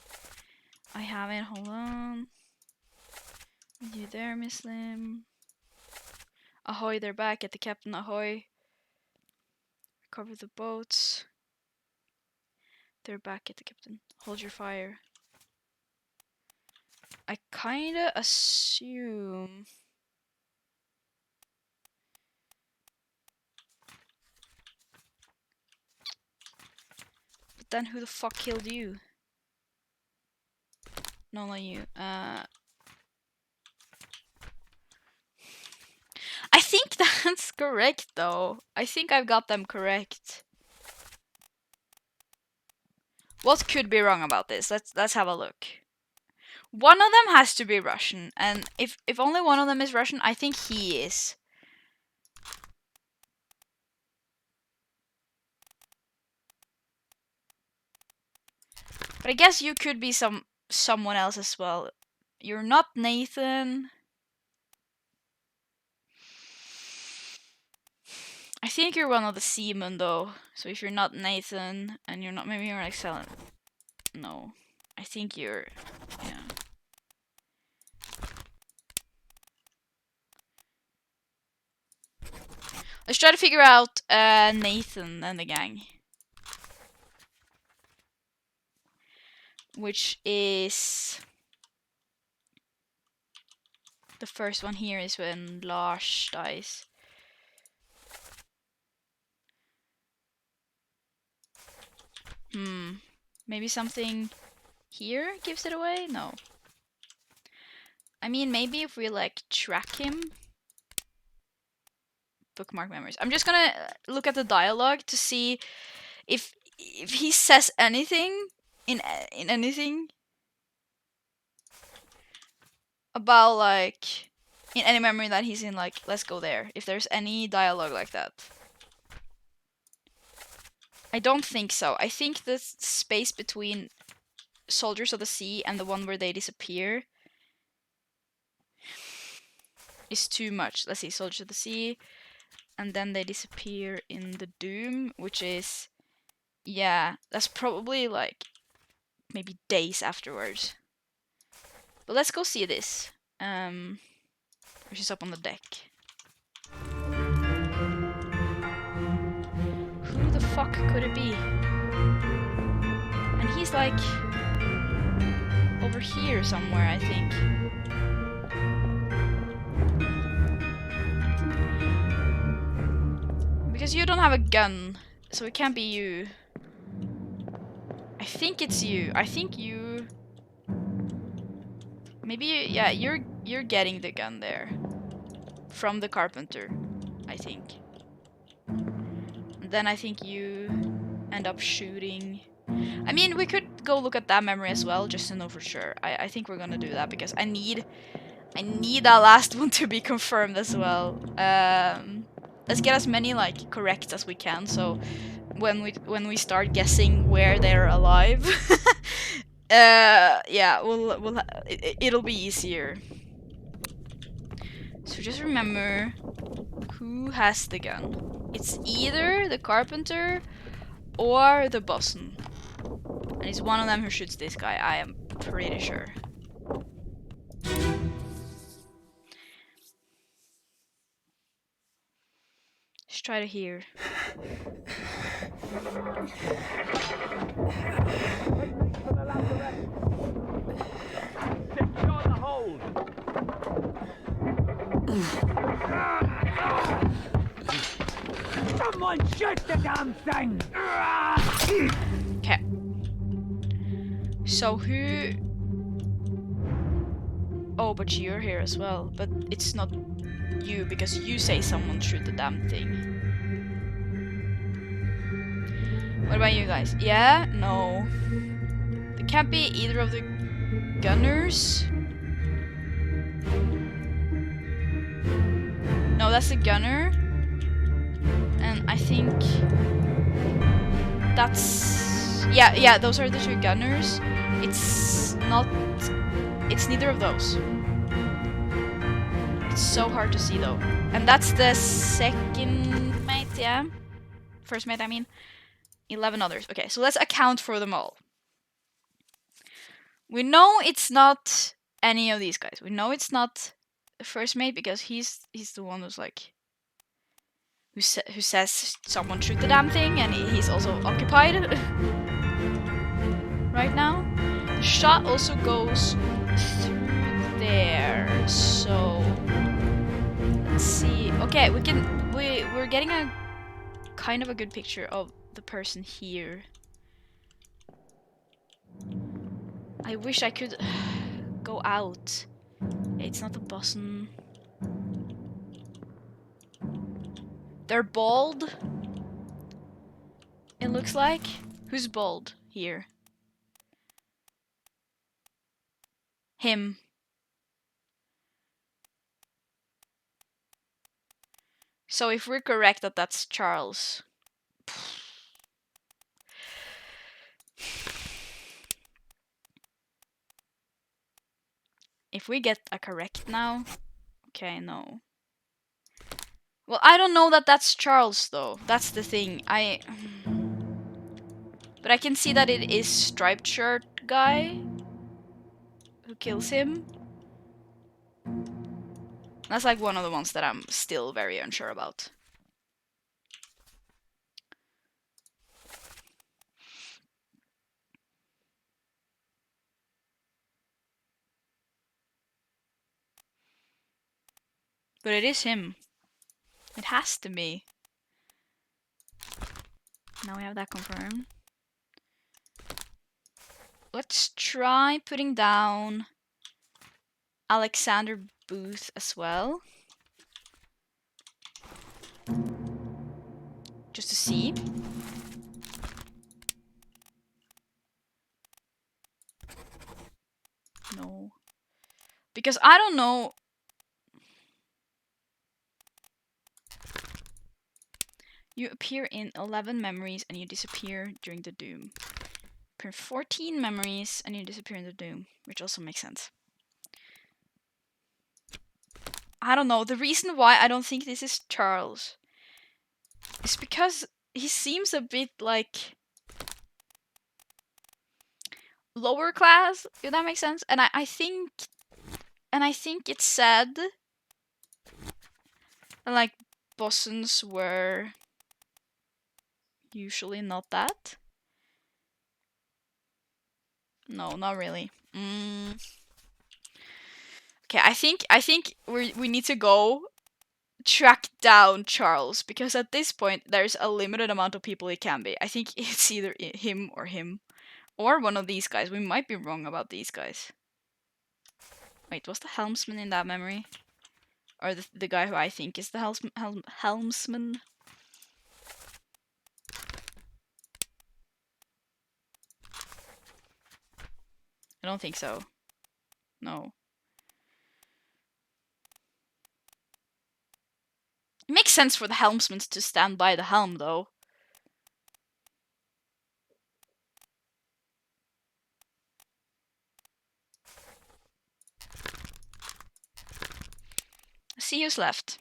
I haven't. Hold on. Are you there, Muslim? Ahoy, they're back. At the captain, ahoy. Recover the boats. They're back at the captain. Hold your fire. I kinda assume... But then who the fuck killed you? No, not you. I think that's correct, though. I think I've got them correct. What could be wrong about this? Let's have a look. One of them has to be Russian, and if only one of them is Russian, I think he is. But I guess you could be someone else as well. You're not Nathan. I think you're one of the seamen, though. So if you're not Nathan, and you're not, maybe you're excellent. No, I think you're, yeah. Let's try to figure out Nathan and the gang. Which is... The first one here is when Lars dies. Maybe something here gives it away? No. I mean, maybe if we like track him. Bookmark memories. I'm just gonna look at the dialogue to see if he says anything in anything about like in any memory that he's in, like, let's go there. If there's any dialogue like that. I don't think so. I think the space between Soldiers of the Sea and the one where they disappear is too much. Let's see, Soldiers of the Sea, and then they disappear in the Doom, which is, yeah, that's probably like maybe days afterwards. But let's go see this. Which is up on the deck. Who the fuck could it be? And he's like over here somewhere, I think. Because you don't have a gun, so it can't be you. I think it's you. I think you Maybe, yeah, you're getting the gun there. From the carpenter, I think. And then I think you end up shooting. I mean, we could go look at that memory as well, just to know for sure. I think we're gonna do that because I need that last one to be confirmed as well. Let's get as many like correct as we can, so when we start guessing where they're alive, yeah, it'll be easier. So just remember who has the gun. It's either the carpenter or the bosun. And it's one of them who shoots this guy, I am pretty sure. Let's try to hear. Secure the hold. Someone shoot the damn thing! Okay. So who... Oh, but you're here as well. But it's not you, because you say someone shoot the damn thing. What about you guys? Yeah? No. It can't be either of the gunners. No, that's the gunner. And I think... That's... Yeah, those are the two gunners. It's not... It's neither of those. It's so hard to see though. And that's the second mate, yeah? First mate, I mean. 11 others. Okay, so let's account for them all. We know it's not any of these guys. We know it's not the first mate because he's the one who's like... Who says someone shoot the damn thing, and he's also occupied right now. The shot also goes through there, so let's see. Okay, we're getting a kind of a good picture of the person here. I wish I could go out. It's not a bosun. They're bald. It looks like. Who's bald here? Him. So if we're correct that that's Charles. If we get a correct now. Okay, no. Well, I don't know that that's Charles though. That's the thing. But I can see that it is striped shirt guy who kills him. That's like one of the ones that I'm still very unsure about. But it is him. It has to be. Now we have that confirmed. Let's try putting down Alexander Booth as well. Just to see. No. Because I don't know. You appear in 11 memories and you disappear during the doom. Appear 14 memories and you disappear in the doom, which also makes sense. I don't know. The reason why I don't think this is Charles is because he seems a bit like lower class, if that makes sense. And I think it's sad that like bosuns were usually not that. No, not really. Okay, I think we need to go track down Charles, because at this point there's a limited amount of people it can be. I think it's either him or one of these guys. We might be wrong about these guys. Wait, was the helmsman in that memory? Or the guy who I think is the helmsman? I don't think so. No. It makes sense for the helmsman to stand by the helm, though. See who's left.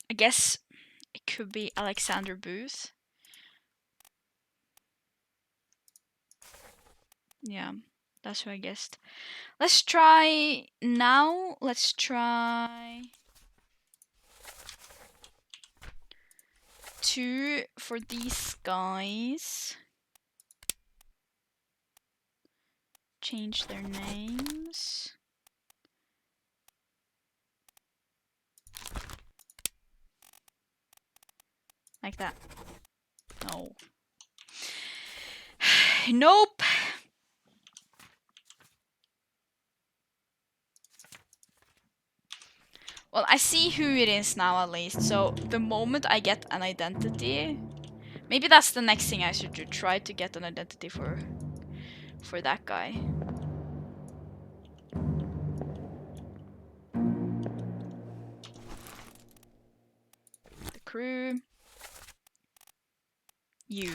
I guess it could be Alexander Booth. Yeah, that's who I guessed. Let's try now. Let's try 2 for these guys. Change their names. Like that. No. Nope. Well, I see who it is now at least. So the moment I get an identity, maybe that's the next thing I should do. Try to get an identity for that guy. The crew. You.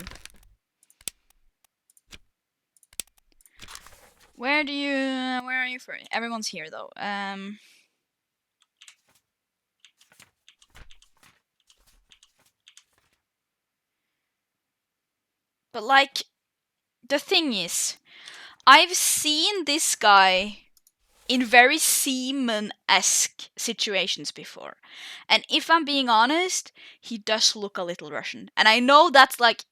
Where are you for? Everyone's here though. But like, the thing is, I've seen this guy in very seaman-esque situations before. And if I'm being honest, he does look a little Russian. And I know that's like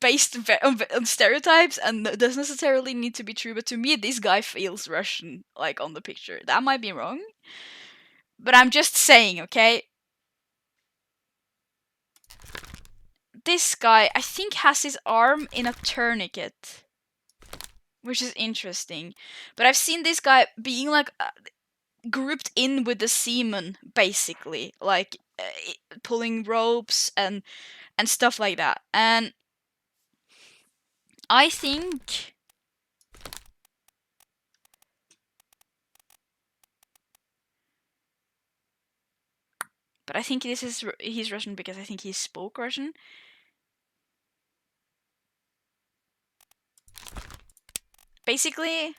based on stereotypes and doesn't necessarily need to be true, but to me this guy feels Russian, like on the picture. That might be wrong, but I'm just saying, okay? This guy, I think, has his arm in a tourniquet, which is interesting. But I've seen this guy being like grouped in with the seamen, basically, like pulling ropes and stuff like that. And I think this is he's Russian because I think he spoke Russian. Basically,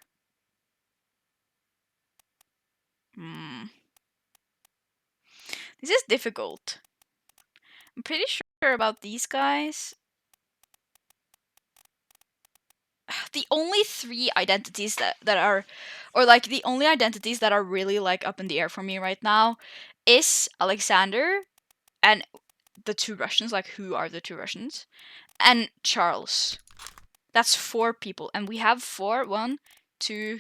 this is difficult. I'm pretty sure about these guys. The only 3 identities that are, or like the only identities that are really like up in the air for me right now is Alexander and the 2 Russians, like who are the 2 Russians, and Charles. That's 4 people, and we have 4, 1, 2,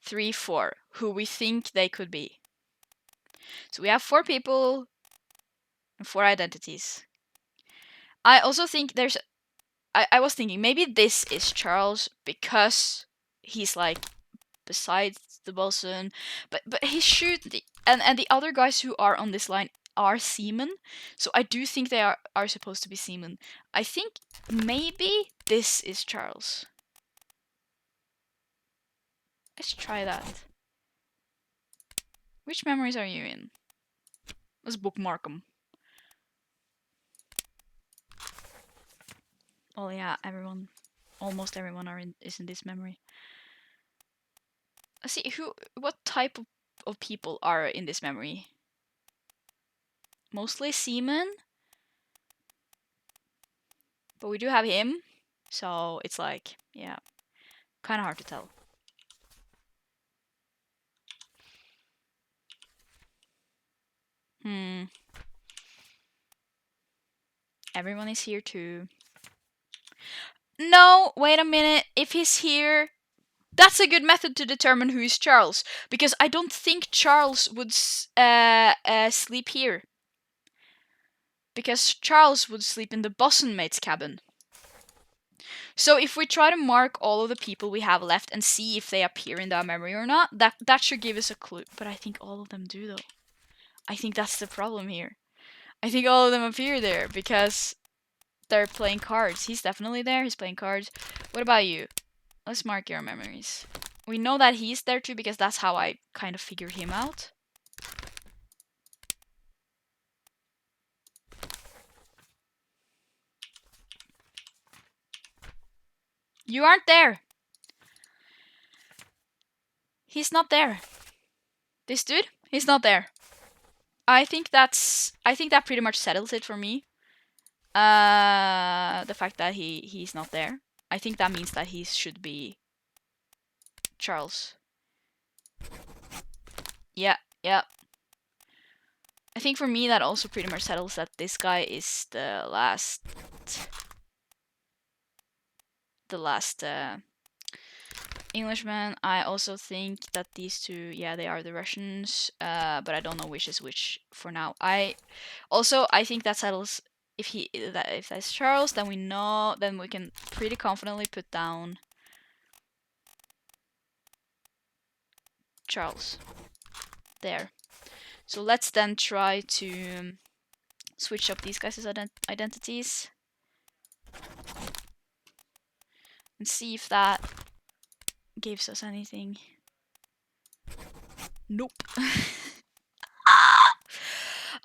3, 4, who we think they could be. So we have 4 people and 4 identities. I also think there's, I was thinking maybe this is Charles because he's like besides the bosun, but he should, and the other guys who are on this line are seamen, so I do think they are supposed to be seamen. I think maybe this is Charles. Let's try that. Which memories are you in? Let's bookmark them. Oh yeah, almost everyone is in this memory. Let's see what type of people are in this memory. Mostly seamen, but we do have him, so it's like, yeah, kind of hard to tell. Everyone is here too. No, wait a minute. If he's here, That's a good method to determine who is Charles, because I don't think Charles would sleep here. Because Charles would sleep in the bosun mate's cabin. So if we try to mark all of the people we have left and see if they appear in our memory or not, that should give us a clue. But I think all of them do, though. I think that's the problem here. I think all of them appear there because they're playing cards. He's definitely there. He's playing cards. What about you? Let's mark your memories. We know that he's there too because that's how I kind of figured him out. You aren't there. He's not there. This dude, he's not there. I think that pretty much settles it for me. The fact that he's not there. I think that means that he should be Charles. Yeah. I think for me that also pretty much settles that this guy is the last Englishman. I also think that these two, yeah, they are the Russians, but I don't know which is which for now. I think that settles if that's Charles, then we know, then we can pretty confidently put down Charles there. So let's then try to switch up these guys' identities and see if that gives us anything. Nope.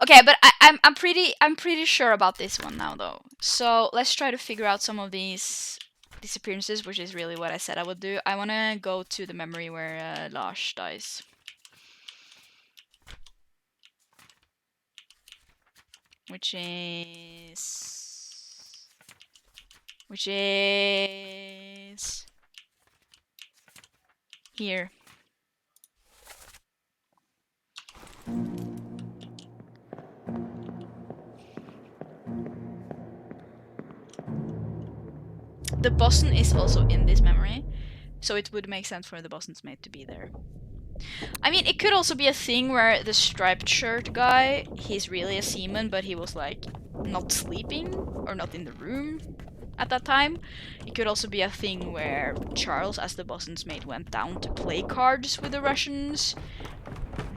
Okay, but I'm pretty sure about this one now though. So let's try to figure out some of these disappearances, which is really what I said I would do. I wanna go to the memory where Lars dies. Which is here. The bosun is also in this memory, so it would make sense for the bosun's mate to be there. I mean, it could also be a thing where the striped shirt guy, he's really a seaman, but he was like not sleeping or not in the room at that time. It could also be a thing where Charles, as the bosun's mate, went down to play cards with the Russians.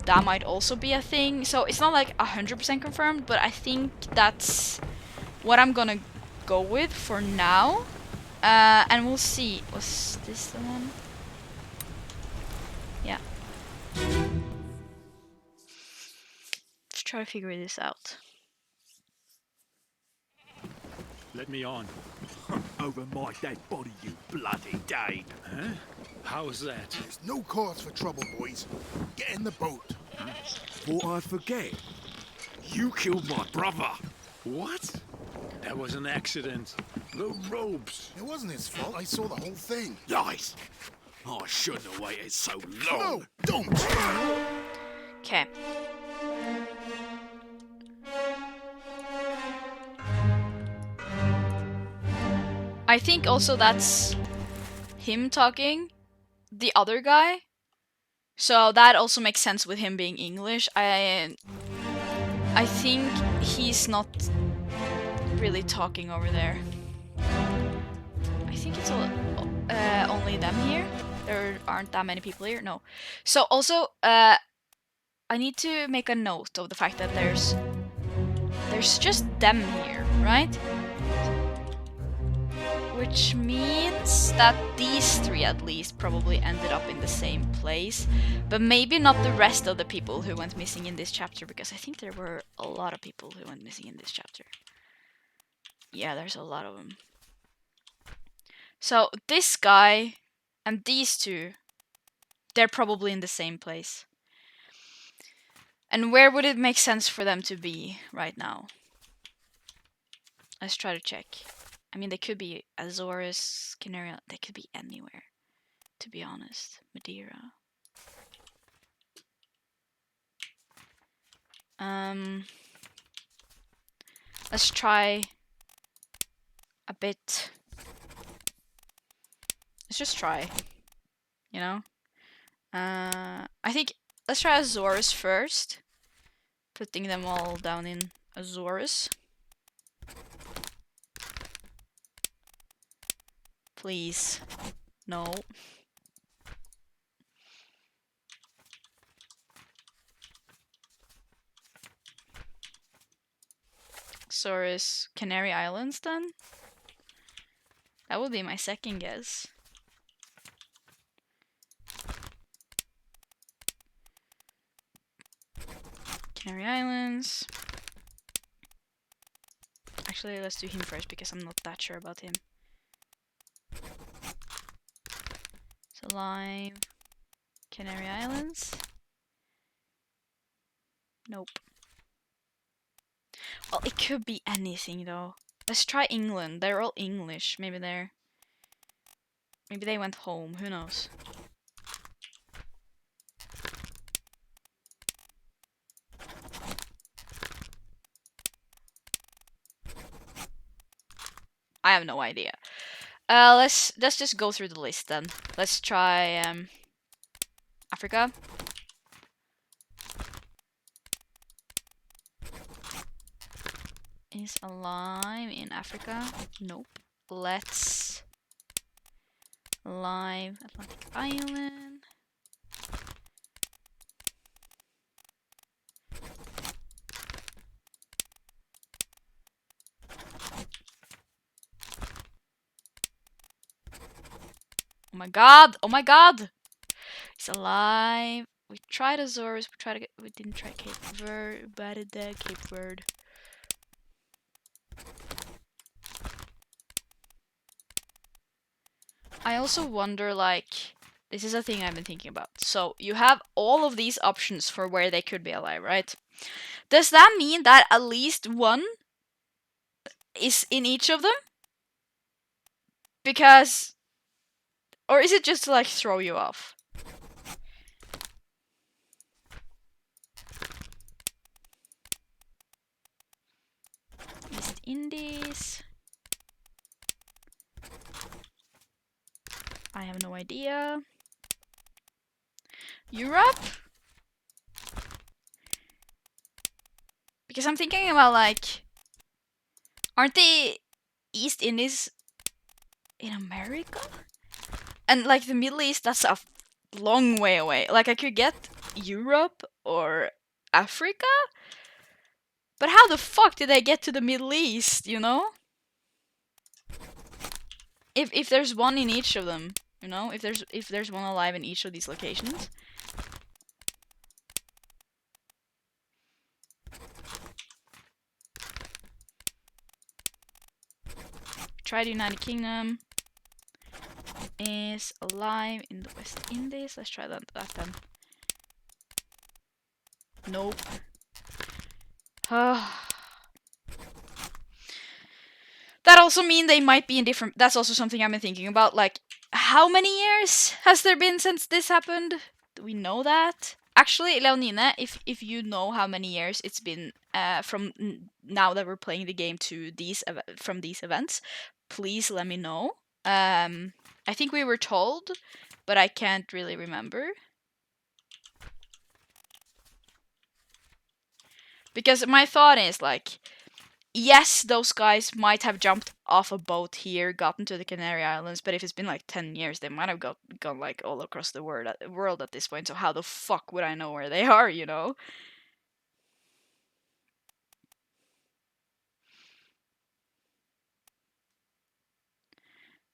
That might also be a thing. So it's not like 100% confirmed, but I think that's what I'm gonna go with for now. And we'll see. Was this the one? Yeah. Let's try to figure this out. Let me on. Over my dead body, you bloody Dane. Huh? How's that? There's no cause for trouble, boys. Get in the boat. Thought I'd forget. You killed my brother. What? That was an accident. The ropes. It wasn't his fault. I saw the whole thing. Lies. I shouldn't have waited so long. No, don't. Okay. I think also that's him talking, the other guy. So that also makes sense with him being English. I think he's not really talking over there. I think it's only them here. There aren't that many people here. No. So also, I need to make a note of the fact that there's just them here, right? Which means that these three at least probably ended up in the same place, but maybe not the rest of the people who went missing in this chapter, because I think there were a lot of people who went missing in this chapter. Yeah, there's a lot of them. So this guy and these two, they're probably in the same place. And where would it make sense for them to be right now? Let's try to check. I mean, they could be Azores, Canaria, they could be anywhere, to be honest. Madeira. Let's try a bit. Let's just try. you know? I think let's try Azores first. Putting them all down in Azores. Please. No. Azores, Canary Islands then? That would be my second guess. Canary Islands. Actually, let's do him first because I'm not that sure about him. So live Canary Islands. Nope. Well, it could be anything though. Let's try England. They're all English. Maybe they went home. Who knows? I have no idea. Let's just go through the list then. Let's try Africa. Is alive in Africa? Nope. Let's live Atlantic Island. Oh my god! Oh my god! It's alive. We tried Azores. We didn't try Cape Verde. Cape Verde. I also wonder, like, this is a thing I've been thinking about. So you have all of these options for where they could be alive, right? Does that mean that at least one is in each of them? Because, or is it just to like throw you off? East Indies. I have no idea. Europe? Because I'm thinking about like, aren't the East Indies in America? And like the Middle East, that's a long way away. Like I could get Europe or Africa? But how the fuck did they get to the Middle East, you know? If there's one in each of them, you know? If there's one alive in each of these locations. Try the United Kingdom. Is alive in the West Indies. Let's try that then. Nope. That also means they might be in different... That's also something I've been thinking about. Like, how many years has there been since this happened? Do we know that? Actually, Leonine, if you know how many years it's been from now that we're playing the game to from these events, please let me know. I think we were told, but I can't really remember. Because my thought is like, yes, those guys might have jumped off a boat here, gotten to the Canary Islands, but if it's been like 10 years, they might have gone like all across the world at this point, so how the fuck would I know where they are, you know?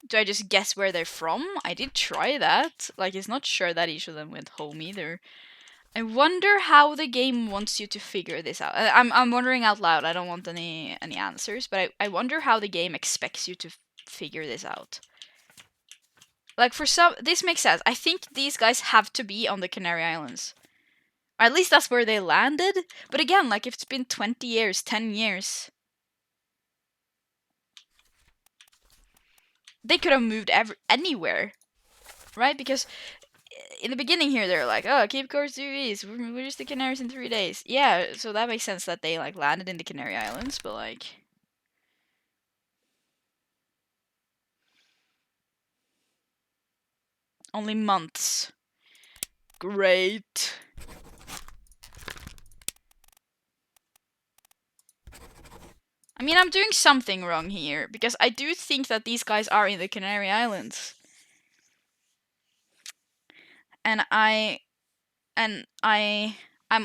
Do I just guess where they're from? I did try that. Like, it's not sure that each of them went home either. I wonder how the game wants you to figure this out. I'm wondering out loud. I don't want any answers, but I wonder how the game expects you to figure this out. Like, for some, this makes sense. I think these guys have to be on the Canary Islands. Or at least that's where they landed. But again, like, if it's been 20 years, 10 years, they could have moved anywhere, right? Because in the beginning here, they're like, oh, Cape Coast due east, we're just the Canaries in 3 days. Yeah, so that makes sense that they, like, landed in the Canary Islands, but, like... Only months. Great. I mean, I'm doing something wrong here, because I do think that these guys are in the Canary Islands. And I'm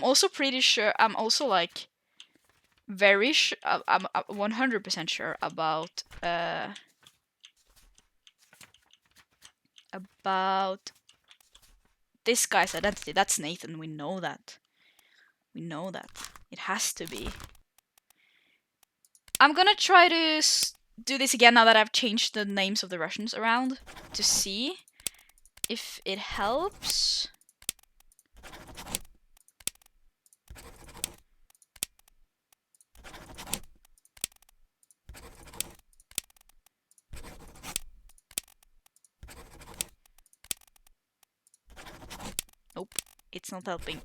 also pretty sure, I'm also like very sure, I'm 100% sure about this guy's identity. That's Nathan. We know that. We know that. It has to be. I'm gonna try to do this again now that I've changed the names of the Russians around to see if it helps. Nope, it's not helping.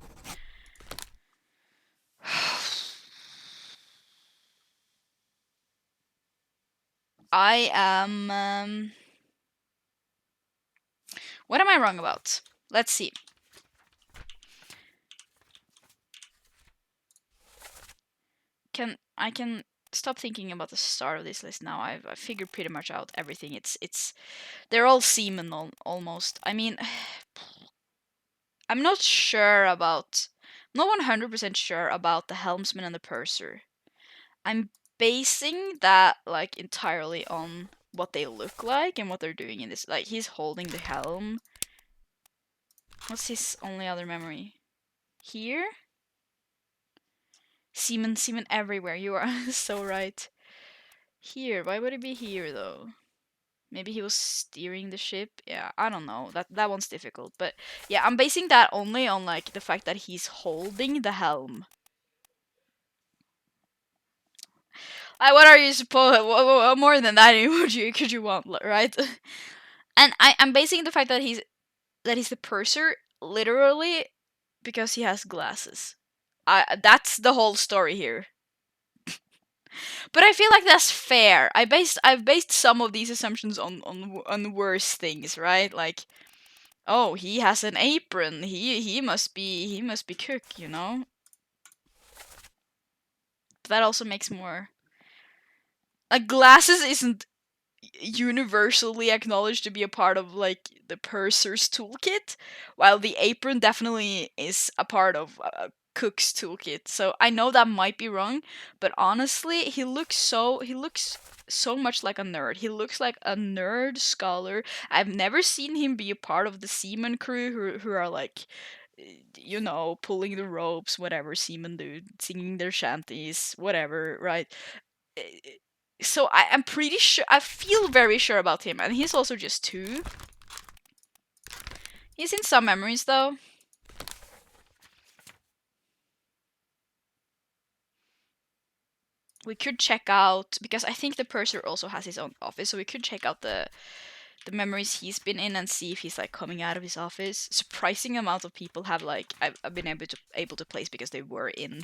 I am... what am I wrong about? Let's see. I can stop thinking about the start of this list now. I figured pretty much out everything. They're all seamen almost. I mean, I'm not sure about... I'm not 100% sure about the helmsman and the purser. I'm basing that like entirely on what they look like and what they're doing in this. Like, he's holding the helm. What's his only other memory? Here? Seamen everywhere. You are so right. Here, why would it be here though? Maybe he was steering the ship. Yeah, I don't know. That one's difficult. But yeah, I'm basing that only on like the fact that he's holding the helm. What are you supposed? What more than that could you want, right? And I'm basing the fact that he's the purser literally because he has glasses. That's the whole story here. But I feel like that's fair. I've based some of these assumptions on worse things, right? Like, oh, he has an apron. He must be cook, you know? But that also makes more... like, glasses isn't universally acknowledged to be a part of like the purser's toolkit, while the apron definitely is a part of a cook's toolkit. So I know that might be wrong, but honestly, he looks so much like a nerd. He looks like a nerd scholar. I've never seen him be a part of the seaman crew who are like, you know, pulling the ropes, whatever seamen do, singing their shanties, whatever, right? So I'm pretty sure, I feel very sure about him, and he's also just 2. He's in some memories though. We could check out, because I think the purser also has his own office, so we could check out the memories he's been in and see if he's like coming out of his office. Surprising amount of people have like I've been able to place because they were in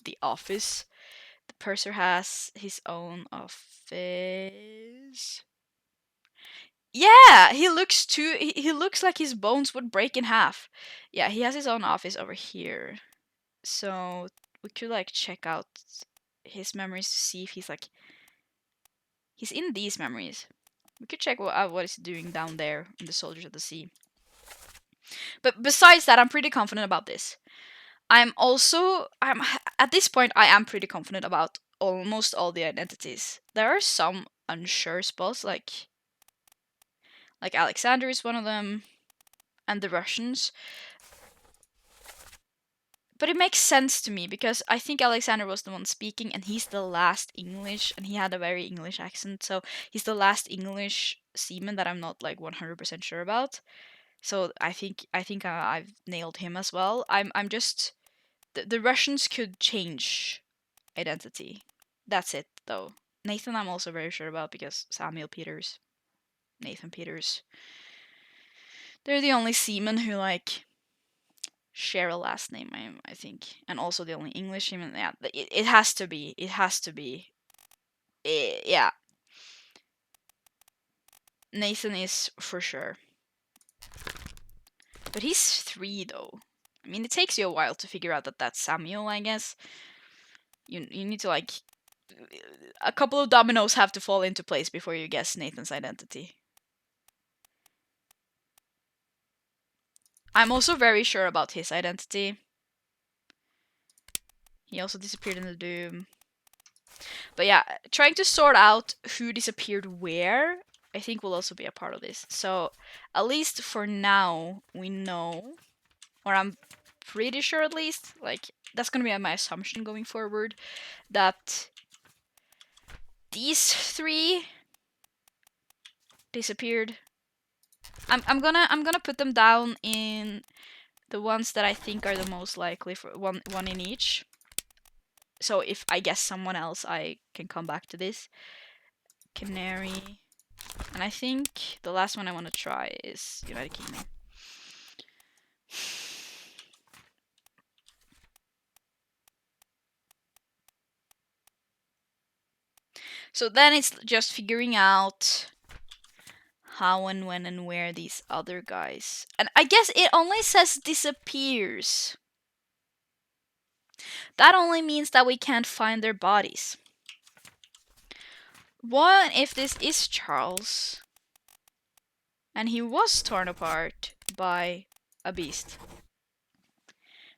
the office. The purser has his own office. Yeah, he looks too. He looks like his bones would break in half. Yeah, he has his own office over here. So we could like check out his memories to see if he's like... he's in these memories. We could check what he's doing down there in the Soldiers of the Sea. But besides that, I'm pretty confident about this. I'm at this point I am pretty confident about almost all the identities. There are some unsure spots, like Alexander is one of them, and the Russians. But it makes sense to me because I think Alexander was the one speaking, and he's the last English, and he had a very English accent, so he's the last English seaman that I'm not like 100% sure about. So I think I've nailed him as well. I'm just... the Russians could change identity. That's it though. Nathan I'm also very sure about because Nathan Peters. They're the only seamen who like share a last name, I think, and also the only English seamen. Yeah, it has to be. It has to be. Yeah. Nathan is for sure. But he's 3 though. I mean, it takes you a while to figure out that that's Samuel, I guess. You need to like a couple of dominoes have to fall into place before you guess Nathan's identity. I'm also very sure about his identity. He also disappeared in the Doom. But yeah, trying to sort out who disappeared where, I think will also be a part of this. So, at least for now, we know, or I'm pretty sure at least, like, that's gonna be my assumption going forward, that these 3 disappeared. I'm gonna put them down in the ones that I think are the most likely, for one in each. So if I guess someone else, I can come back to this. Canary. And I think the last one I want to try is United Kingdom. So then it's just figuring out how and when and where these other guys. And I guess it only says disappears. That only means that we can't find their bodies. What if this is Charles and he was torn apart by a beast?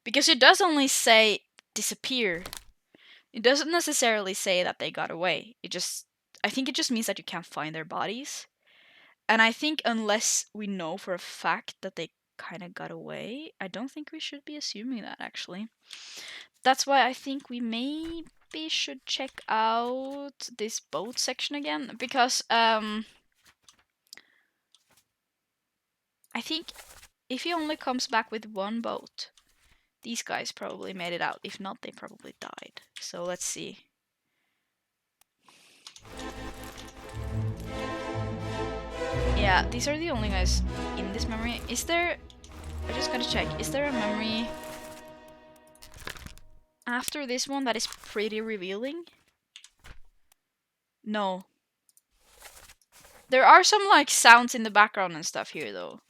Because it does only say disappear. It doesn't necessarily say that they got away. I think it just means that you can't find their bodies. And I think unless we know for a fact that they kind of got away, I don't think we should be assuming that, actually. That's why I think we maybe should check out this boat section again, because I think if he only comes back with one boat, these guys probably made it out. If not, they probably died. So let's see. Yeah, these are the only guys in this memory. Is there... I just gotta check. Is there a memory after this one that is pretty revealing? No. There are some like sounds in the background and stuff here though.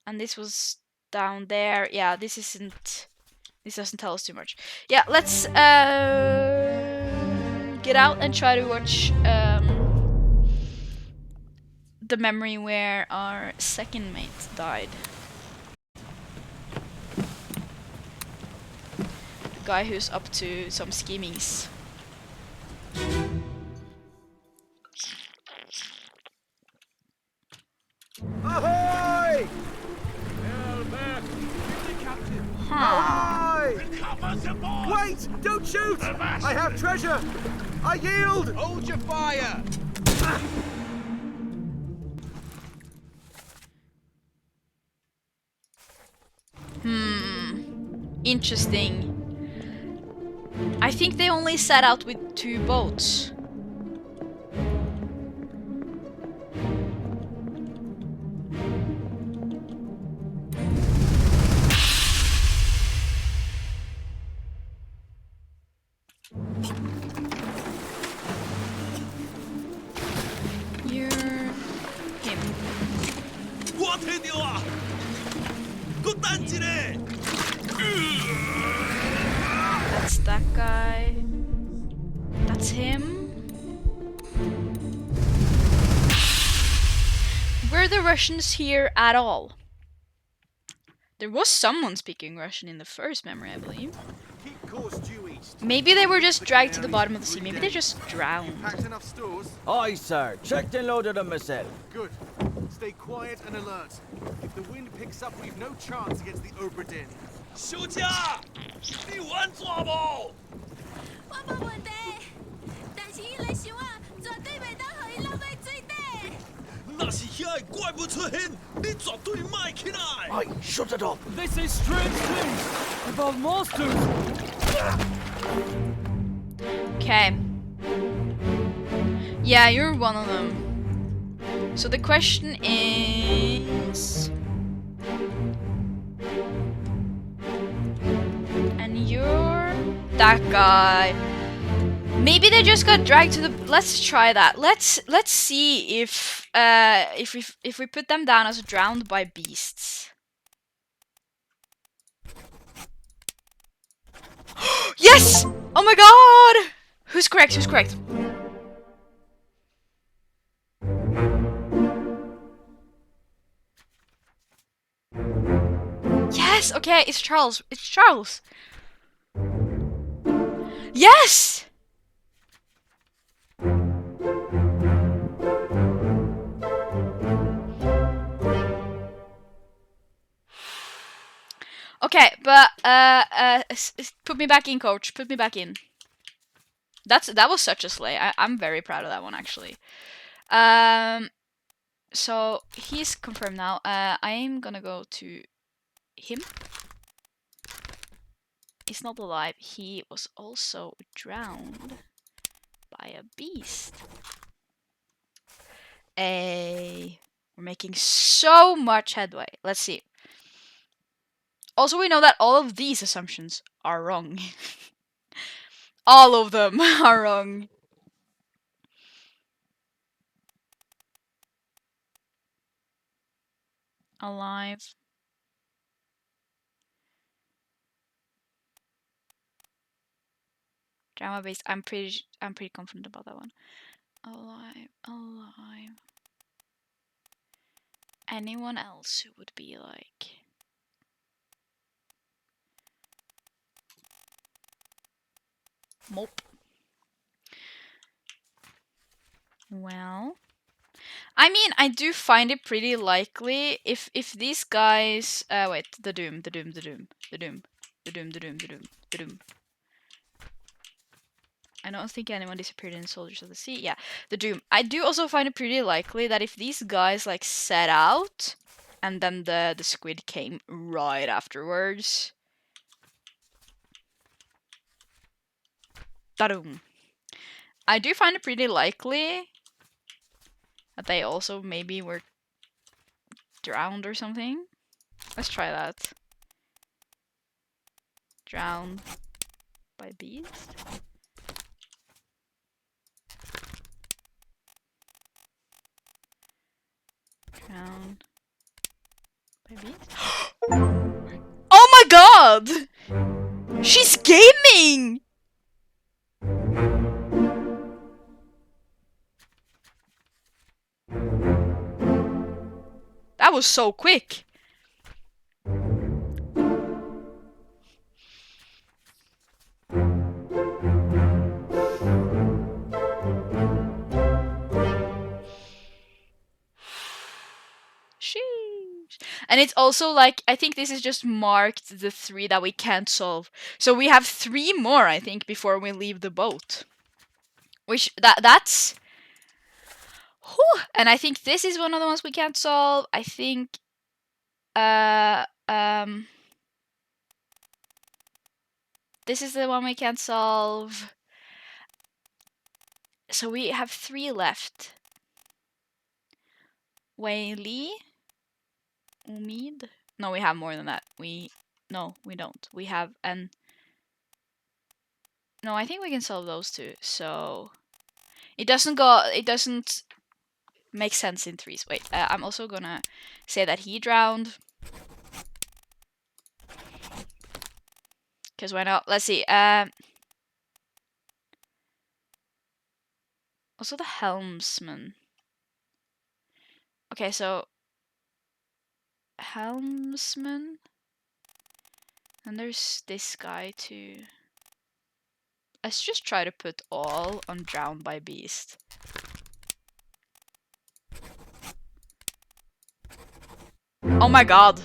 And this was down there. Yeah, this doesn't tell us too much. Yeah, let's get out and try to watch the memory where our second mate died. The guy who's up to some schemings. Ahoy! Huh. Ahoy! Wait! Don't shoot! I have treasure! I yield! Hold your fire! Interesting. I think they only set out with 2 boats. You're him. That's that guy. That's him. Were the Russians here at all? There was someone speaking Russian in the first memory, I believe. Keep course due east. Maybe they were just dragged to the bottom of the sea. Maybe they just drowned. Packed enough stores? Aye, sir. Checked and loaded them myself. Good. Stay quiet and alert. If the wind picks up, we've no chance against the Obra Dinn. 休假，你玩抓不？我冇问题，但是伊来想啊，绝对袂当互伊落在水底。那是遐个怪物出现，你绝对卖起来。 Aye, shut it up. They say strange things about monsters. Okay. Yeah, you're one of them. So the question is... And you're that guy. Maybe they just got dragged to the. Let's try that. Let's see if we put them down as drowned by beasts. Yes! Oh my god! Who's correct? Who's correct? Yes! Okay, it's Charles. It's Charles. Yes! Okay, but put me back in, coach. Put me back in. That was such a slay. I'm very proud of that one, actually. So he's confirmed now. I'm gonna go to him. He's not alive. He was also drowned by a beast. We're making so much headway. Let's see. Also, we know that all of these assumptions are wrong. All of them are wrong. Alive. Drama based. I'm pretty confident about that one. Alive. Anyone else who would be like Mope. Well, I mean, I do find it pretty likely if these guys wait, the doom. I don't think anyone disappeared in Soldiers of the Sea. Yeah, the Doom. I do also find it pretty likely that if these guys like set out and then the squid came right afterwards. Da-doom. I do find it pretty likely that they also maybe were drowned or something. Let's try that. Drowned by beast. Drowned by beast. Oh my god! She's gaming! That was so quick. Sheesh. And it's also like, I think this is just marked the 3 that we can't solve. So we have 3 more, I think, before we leave the boat. Which, that's... Whew. And I think this is one of the ones we can't solve. I think... This is the one we can't solve. So we have 3 left. Wei Li. Umid. No, we have more than that. No, we don't. We have an... No, I think we can solve those 2. So it doesn't make sense in 3s. Wait, I'm also gonna say that he drowned. Because why not? Let's see. Also the helmsman. Okay, so helmsman. And there's this guy too. Let's just try to put all on drowned by beast. Oh my god.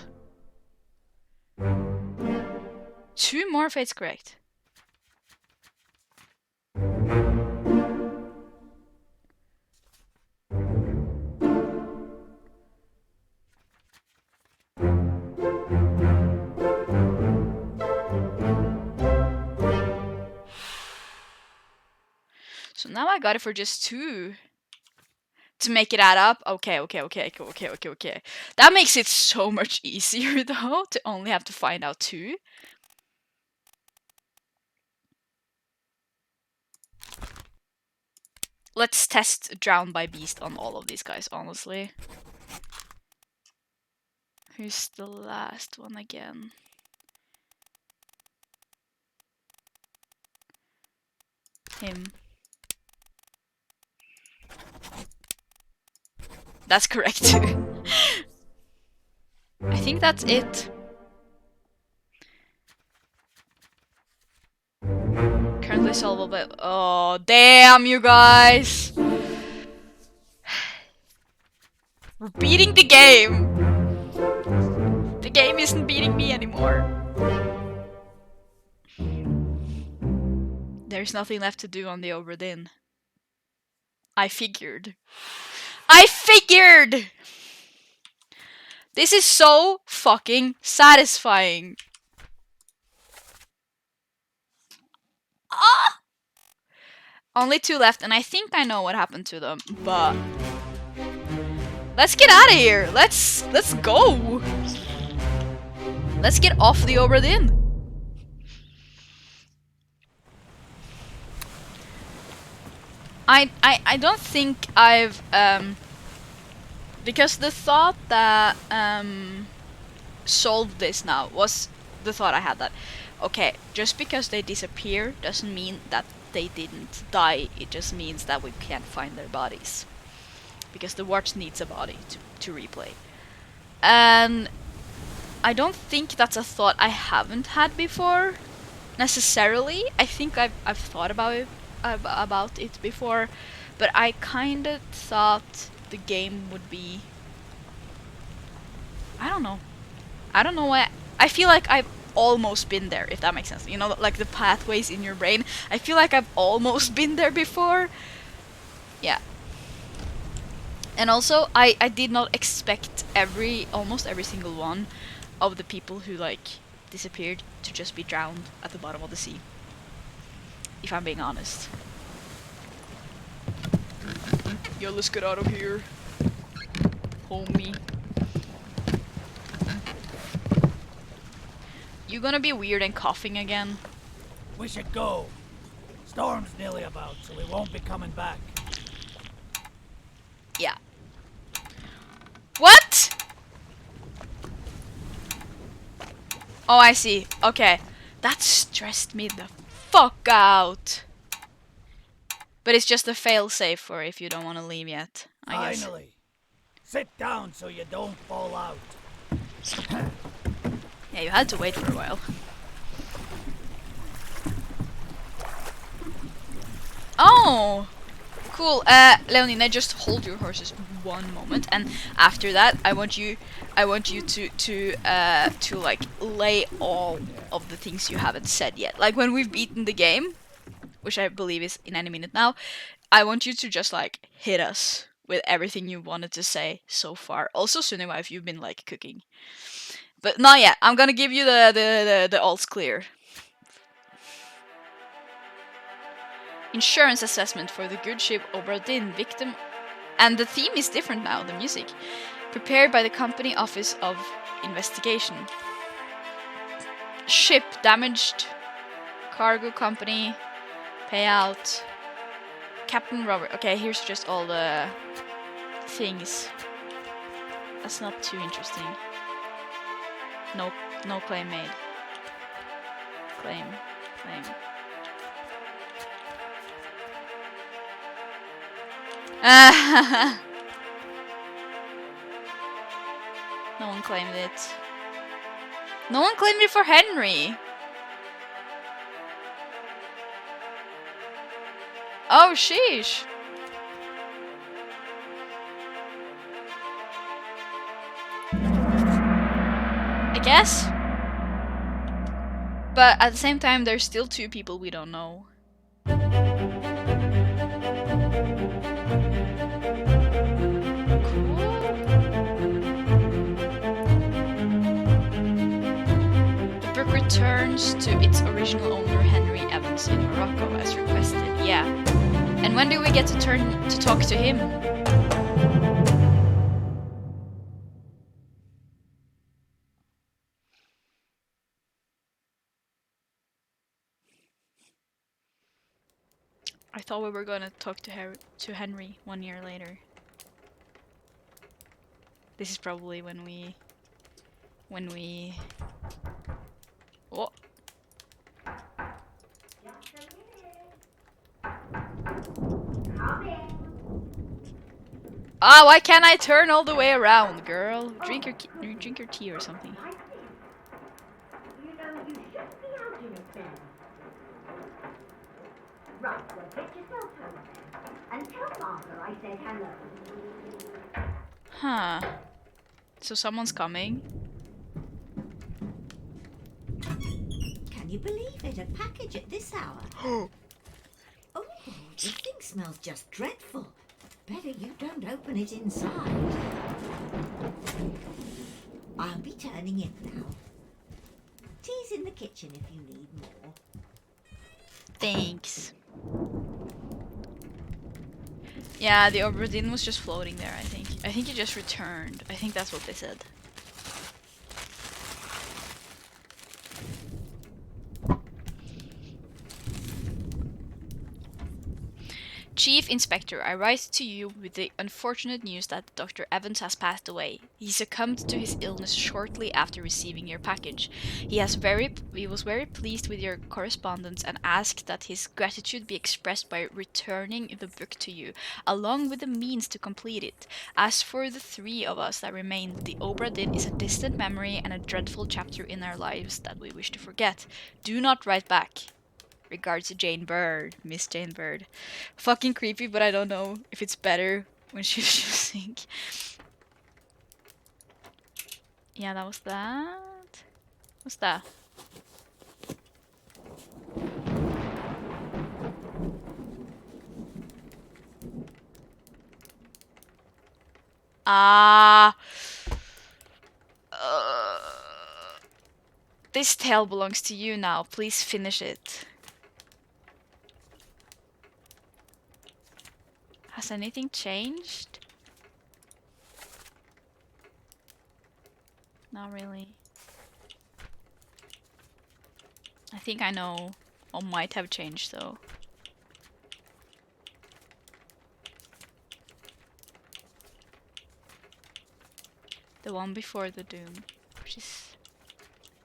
2 more fates correct. So now I got it for just 2. To make it add up? Okay. That makes it so much easier though, to only have to find out 2. Let's test Drown by Beast on all of these guys, honestly. Who's the last one again? Him. That's correct. I think that's it. Currently solvable. Oh, damn, you guys! We're beating the game! The game isn't beating me anymore. There's nothing left to do on the Obra Dinn. I figured. I figured! This is so fucking satisfying. Ah! Only 2 left, and I think I know what happened to them, but let's get out of here. Let's go. Let's get off the Obra Dinn. I don't think I've because the thought that solved this now was the thought I had that okay, just because they disappear doesn't mean that they didn't die. It just means that we can't find their bodies because the watch needs a body to replay. And I don't think that's a thought I haven't had before necessarily. I think I've thought about it before, but I kind of thought the game would be, I don't know why. I feel like I've almost been there, if that makes sense. You know, like the pathways in your brain. I feel like I've almost been there before. Yeah. And also, I did not expect almost every single one of the people who like disappeared to just be drowned at the bottom of the sea. If I'm being honest. Yo, let's get out of here, homie. You gonna be weird and coughing again? We should go. Storm's nearly about, so we won't be coming back. Yeah. What? Oh, I see. Okay. That stressed me the fuck out. But it's just a fail-safe for if you don't want to leave yet, I guess. Finally. Sit down so you don't fall out. Yeah, you had to wait for a while. Oh! Cool. Leonina, just hold your horses one moment, and after that, I want you to like lay all of the things you haven't said yet. Like when we've beaten the game, which I believe is in any minute now, I want you to just like hit us with everything you wanted to say so far. Also, Sunniva, if you've been like cooking, but not yet. I'm gonna give you the all's clear. Insurance assessment for the good ship Obra Dinn, victim, and the theme is different now, the music. Prepared by the Company Office of Investigation. Ship damaged. Cargo company. Payout. Captain Robert. Okay, here's just all the things. That's not too interesting. No claim made. Claim. No one claimed it. No one claimed it for Henry. Oh, sheesh. I guess. But at the same time, there's still 2 people we don't know. Returns to its original owner Henry Evans in Morocco as requested. Yeah. And when do we get to turn to talk to him? I thought we were gonna talk to Henry 1 year later. This is probably when we... Oh! Ah, why can't I turn all the way around, girl? Drink your tea or something. You know, you should be out in it then. Right, well, get yourself home then. And tell Martha I said hello. Huh. So someone's coming. Can you believe it? A package at this hour? Oh, the thing smells just dreadful. Better you don't open it inside. I'll be turning in now. Tea's in the kitchen if you need more. Thanks. Yeah, the Obra Dinn was just floating there, I think. I think he just returned. I think that's what they said. Chief Inspector, I write to you with the unfortunate news that Dr. Evans has passed away. He succumbed to his illness shortly after receiving your package. He was very pleased with your correspondence and asked that his gratitude be expressed by returning the book to you, along with the means to complete it. As for the three of us that remain, the Obra Dinn is a distant memory and a dreadful chapter in our lives that we wish to forget. Do not write back. Regards to Jane Bird, Miss Jane Bird. Fucking creepy, but I don't know if it's better when she's using. Yeah, that was that. What's that? Ah. This tale belongs to you now. Please finish it. Has anything changed? Not really. I think I know what might have changed though. The one before the Doom, which is...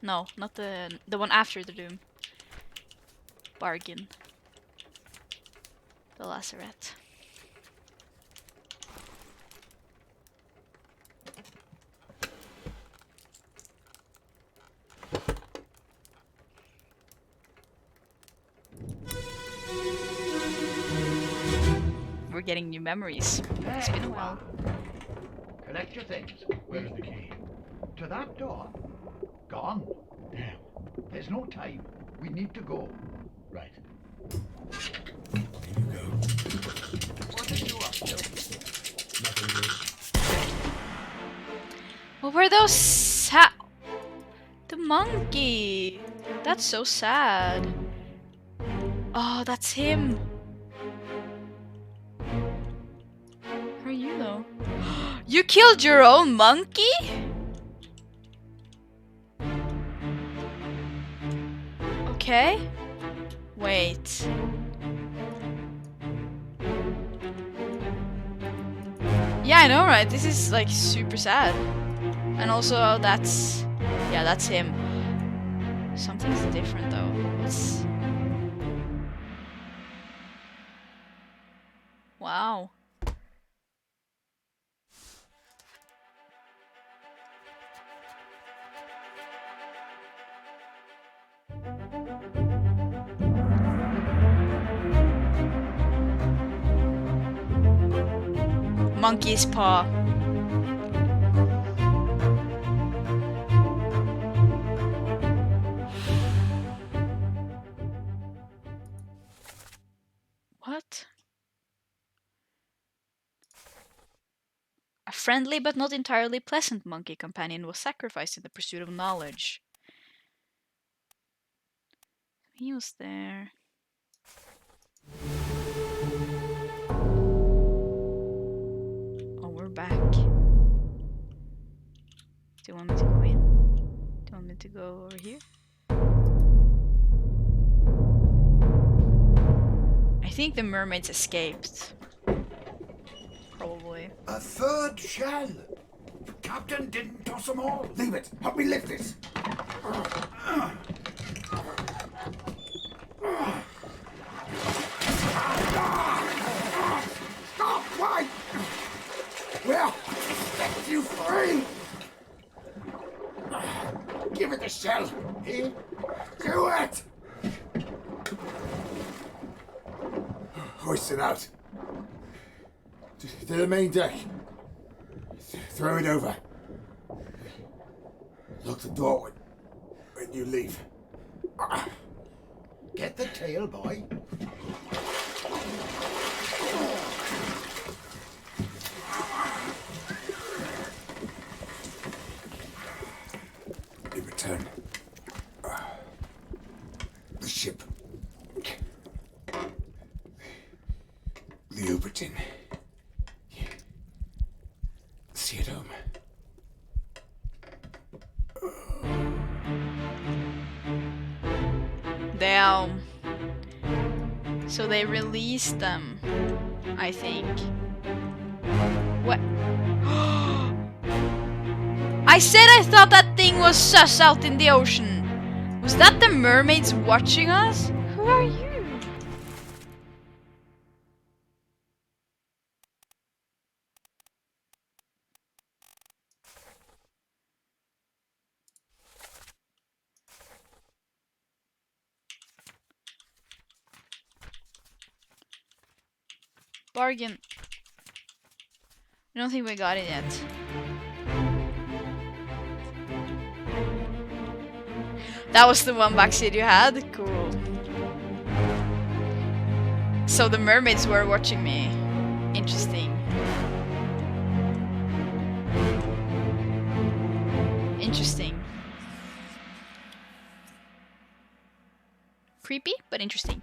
No, not the one after the Doom. Bargain. The Lazaret. We're getting new memories. It's been a while. Collect your things. Where's the key? To that door. Gone. Damn. There's no time. We need to go. Right. Here you go. What are you up to? Nothing good. What were those the monkey? That's so sad. Oh, that's him. How are you though? You killed your own monkey? Okay. Wait. Yeah, I know, right? This is like super sad. And also that's... Yeah, that's him. Something's different though. What's... Wow. Monkey's paw. What? A friendly but not entirely pleasant monkey companion was sacrificed in the pursuit of knowledge. He was there. Oh, we're back. Do you want me to go in? Do you want me to go over here? I think the mermaids escaped. Probably. A third shell. Captain didn't toss them all. Leave it. Help me lift this. Stop! Why? Well, set you free. Give it the shell. Here. Do it. Hoist it out. To the main deck. Throw it over. Lock the door when you leave. Get the tail, boy. In return, the ship. The Obra Dinn. See it home. Damn. So they released them, I think. What? I said I thought that thing was sus out in the ocean. Was that the mermaids watching us? Who are you? Bargain. I don't think we got it yet. That was the one backseat you had? Cool. So the mermaids were watching me. Interesting. Interesting. Creepy, but interesting.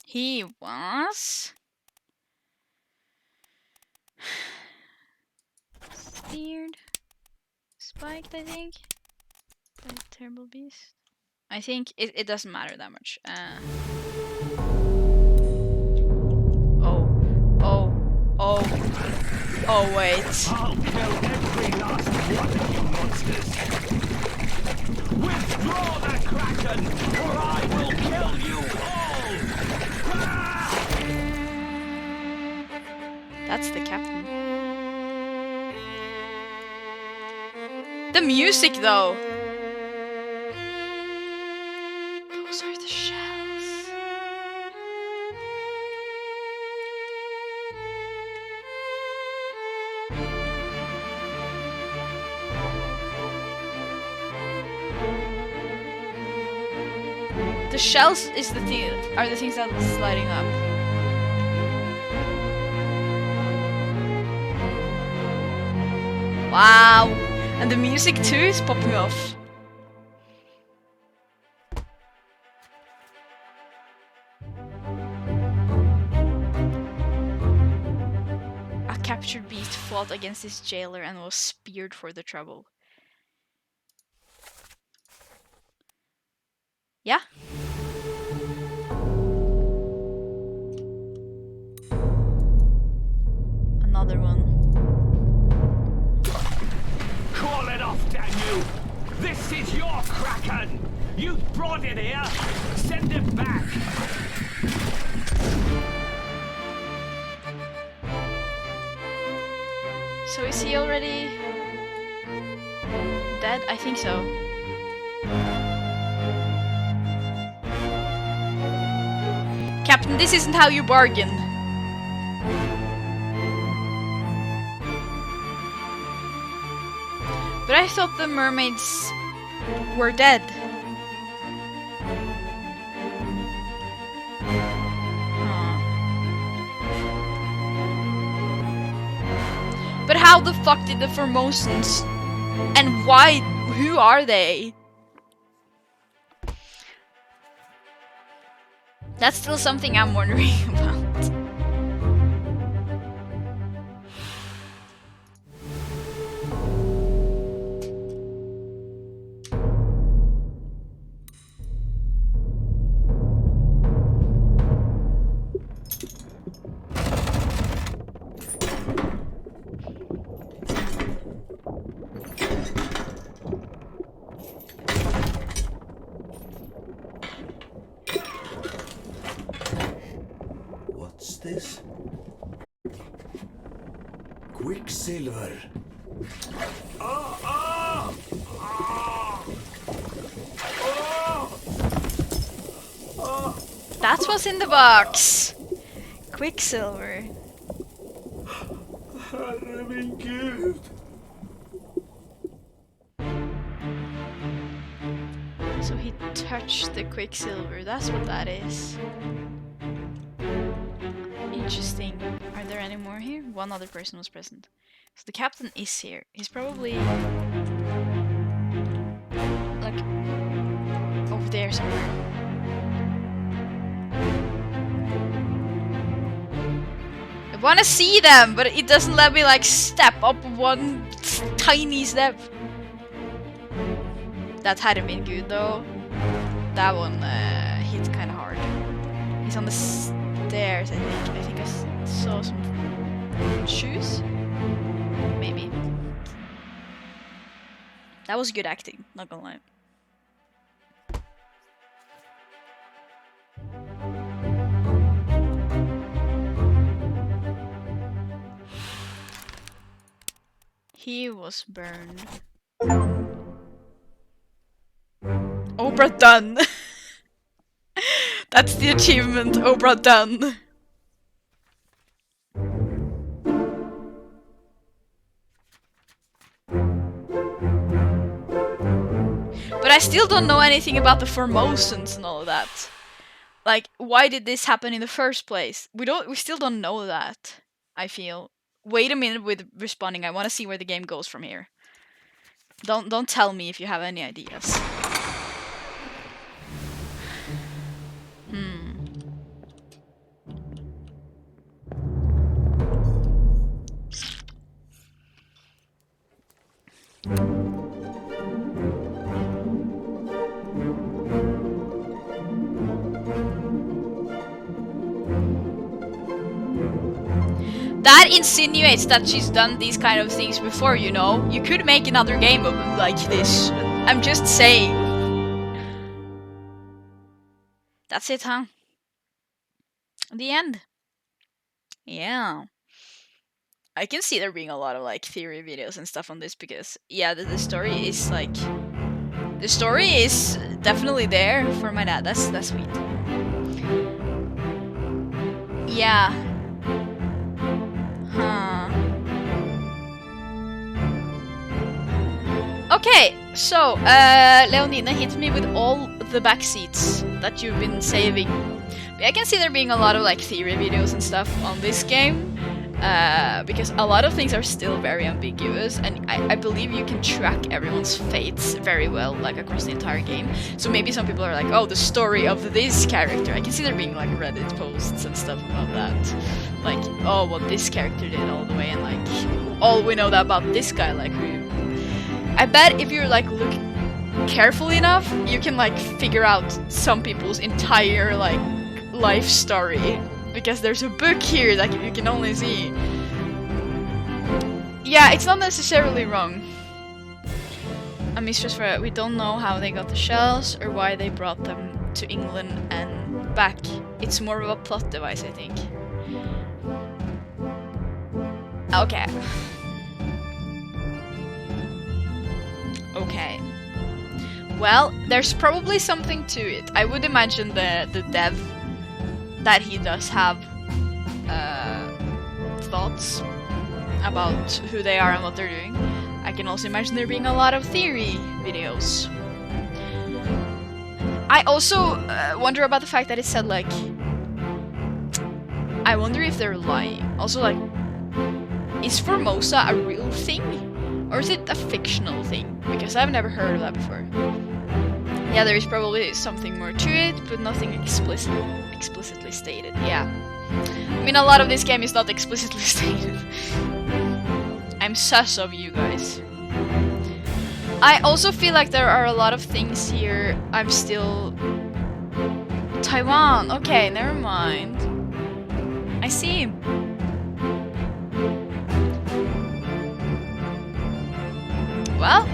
He was speared, spiked, I think, by a terrible beast. I think it doesn't matter that much. Oh, wait. I'll kill every last one of you monsters. Withdraw the Kraken, or I will kill you all! That's the captain. The music, though. Those are the shells. The shells is the thing, are the things that are sliding up. Wow, and the music too is popping off. A captured beast fought against his jailer and was speared for the trouble. Yeah? Another one. Call it off, damn you! This is your Kraken! You brought it here! Send it back! So is he already dead? I think so. Captain, this isn't how you bargain. But I thought the mermaids were dead. But how the fuck did the Formosans? And why? Who are they? That's still something I'm wondering about. this? Quicksilver. That's what's in the box. Quicksilver. Herre min Gud. So he touched the Quicksilver. That's what that is. Interesting. Are there any more here? One other person was present. So the captain is here. He's probably like over there somewhere. I wanna see them, but it doesn't let me like step up one tiny step. That hadn't been good though. That one hit kind of hard. He's on the stairs, I think. I think I saw some shoes. Maybe. That was good acting, not gonna lie. He was burned. Obra done! That's the achievement, Obra done! But I still don't know anything about the Formosans and all of that. Like, why did this happen in the first place? We still don't know that, I feel. Wait a minute with responding. I want to see where the game goes from here. Don't tell me if you have any ideas. That insinuates that she's done these kind of things before, you know? You could make another game of like this. I'm just saying. That's it, huh? The end. Yeah. I can see there being a lot of like theory videos and stuff on this because yeah, the story is like the story is definitely there for my dad. That's sweet. Yeah. Huh. Okay, so Leonine hit me with all the back seats that you've been saving. I can see there being a lot of like theory videos and stuff on this game. Because a lot of things are still very ambiguous, and I believe you can track everyone's fates very well, like across the entire game. So maybe some people are like, oh, the story of this character. I can see there being like Reddit posts and stuff about that. Like, oh, what this character did all the way, and like, all we know about this guy, like, who... I bet if you're like, look carefully enough, you can like figure out some people's entire like life story. Because there's a book here that you can only see. Yeah, it's not necessarily wrong. A mistress for it. We don't know how they got the shells or why they brought them to England and back. It's more of a plot device, I think. Okay. Okay. Well, there's probably something to it. I would imagine the dev that he does have thoughts about who they are and what they're doing. I can also imagine there being a lot of theory videos. I also wonder about the fact that it said like... I wonder if they're lying. Also like, is Formosa a real thing? Or is it a fictional thing? Because I've never heard of that before. Yeah, there is probably something more to it, but nothing explicitly stated. Yeah. I mean, a lot of this game is not explicitly stated. I'm sus of you guys. I also feel like there are a lot of things here I'm still... Taiwan! Okay, never mind. I see. Well,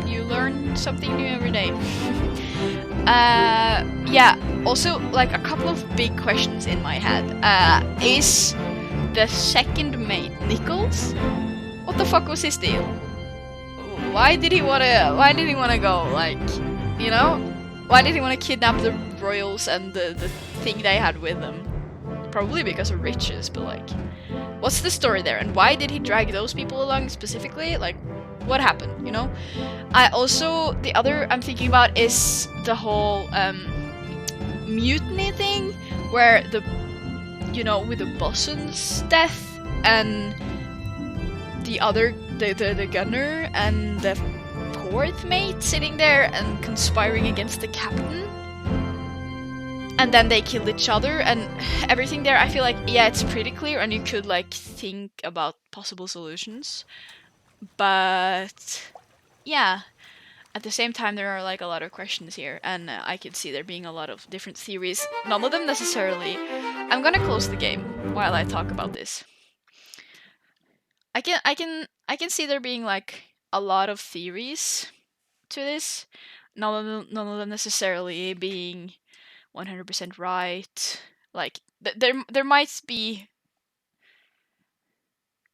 you learn something new every day. Yeah. Also, like a couple of big questions in my head. Is the second mate Nichols? What the fuck was his deal? Why did he wanna go? Like, you know, why did he wanna kidnap the royals and the thing they had with them? Probably because of riches, but like, what's the story there? And why did he drag those people along specifically? Like, what happened? You know. I also the other I'm thinking about is the whole mutiny thing, where with the bosun's death and the gunner and the fourth mate sitting there and conspiring against the captain, and then they killed each other and everything there. I feel like, yeah, it's pretty clear and you could like think about possible solutions, but yeah, at the same time there are like a lot of questions here, and I could see there being a lot of different theories, none of them necessarily. I'm gonna close the game while I talk about this. I can see there being like a lot of theories to this, none of them necessarily being 100% right. Like there might be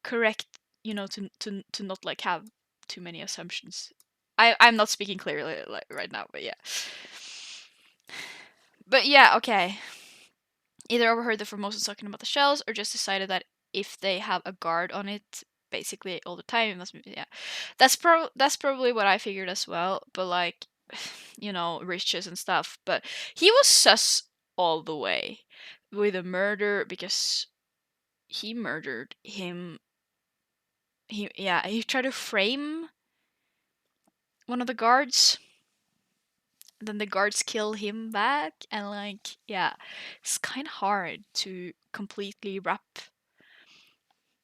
correct, to not like have too many assumptions. I'm not speaking clearly like right now, but yeah. But yeah, okay. Either overheard the Formosans talking about the shells, or just decided that if they have a guard on it basically all the time, it must be, yeah. That's probably what I figured as well. But like, riches and stuff. But he was sus all the way with a murder, because he murdered him. He tried to frame one of the guards. Then the guards kill him back, and like, yeah, it's kind of hard to completely wrap.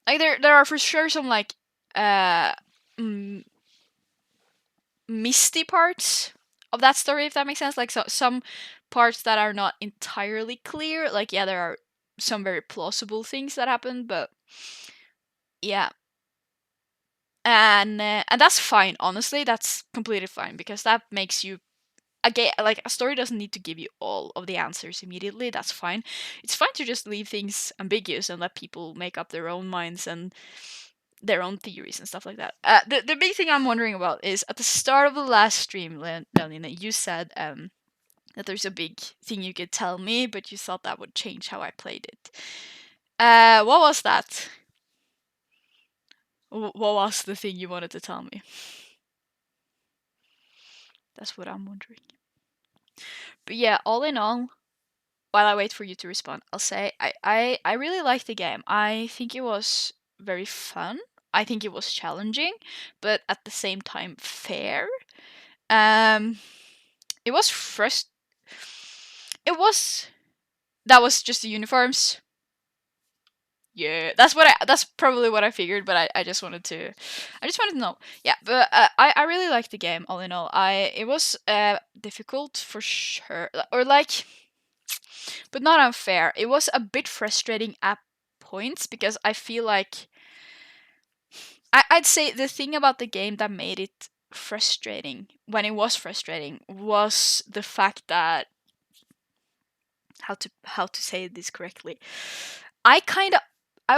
Like there are for sure some like misty parts of that story, if that makes sense. Like, so some parts that are not entirely clear. Like, yeah, there are some very plausible things that happen, but yeah. And that's fine. Honestly, that's completely fine, because that makes you, again, like, a story doesn't need to give you all of the answers immediately. That's fine. It's fine to just leave things ambiguous and let people make up their own minds and their own theories and stuff like that. The big thing I'm wondering about is, at the start of the last stream, Lenina, you said that there's a big thing you could tell me, but you thought that would change how I played it. What was that? What was the thing you wanted to tell me? That's what I'm wondering. But yeah, all in all, while I wait for you to respond, I'll say I really liked the game. I think it was very fun. I think it was challenging, but at the same time fair. It was that was just the uniforms. Yeah, that's probably what I figured, but I just wanted to know. Yeah, but I really liked the game all in all. It was difficult for sure, or like, but not unfair. It was a bit frustrating at points, because I feel like I'd say the thing about the game that made it frustrating, when it was frustrating, was the fact that, how to say this correctly, I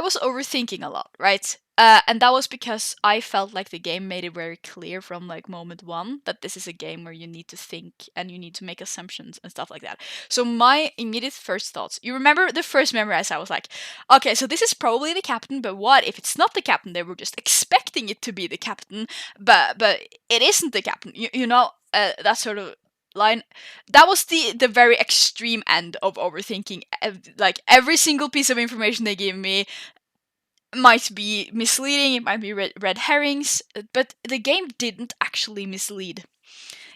was overthinking a lot, right? And that was because I felt like the game made it very clear from like moment one that this is a game where you need to think and you need to make assumptions and stuff like that. So my immediate first thoughts, you remember the first memory I was like, okay, so this is probably the captain, but what if it's not the captain? They were just expecting it to be the captain, but it isn't the captain. That sort of line. That was the very extreme end of overthinking. Like, every single piece of information they give me might be misleading, it might be red herrings, but the game didn't actually mislead.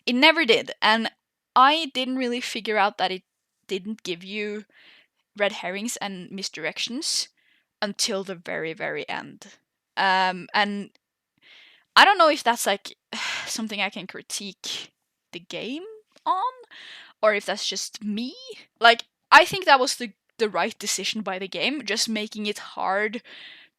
It never did, and I didn't really figure out that it didn't give you red herrings and misdirections until the very, very end. And I don't know if that's like something I can critique the game on, or if that's just me. Like, I think that was the right decision by the game, just making it hard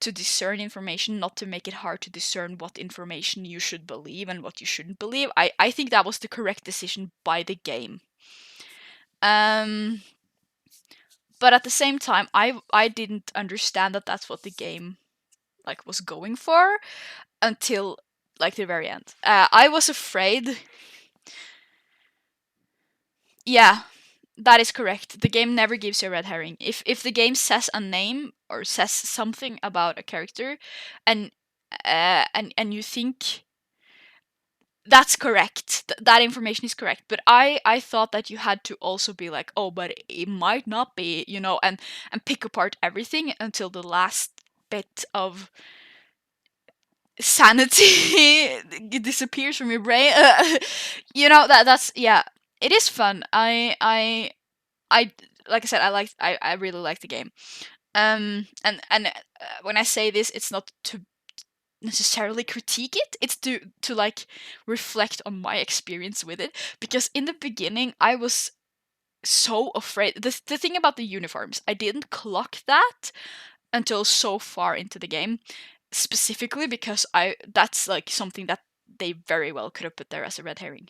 to discern information, not to make it hard to discern what information you should believe and what you shouldn't believe. I think that was the correct decision by the game. Um, but at the same time, I didn't understand that that's what the game like was going for until like the very end. I was afraid. Yeah, that is correct. The game never gives you a red herring. If the game says a name or says something about a character, and and you think that's correct, that information is correct, but I thought that you had to also be like, oh, but it might not be, you know, and pick apart everything until the last bit of sanity disappears from your brain. You know, that's yeah, it is fun. I like I said, I really like the game. And when I say this, it's not to necessarily critique it. It's to like reflect on my experience with it, because in the beginning I was so afraid. The thing about the uniforms, I didn't clock that until so far into the game, specifically because that's like something that they very well could have put there as a red herring.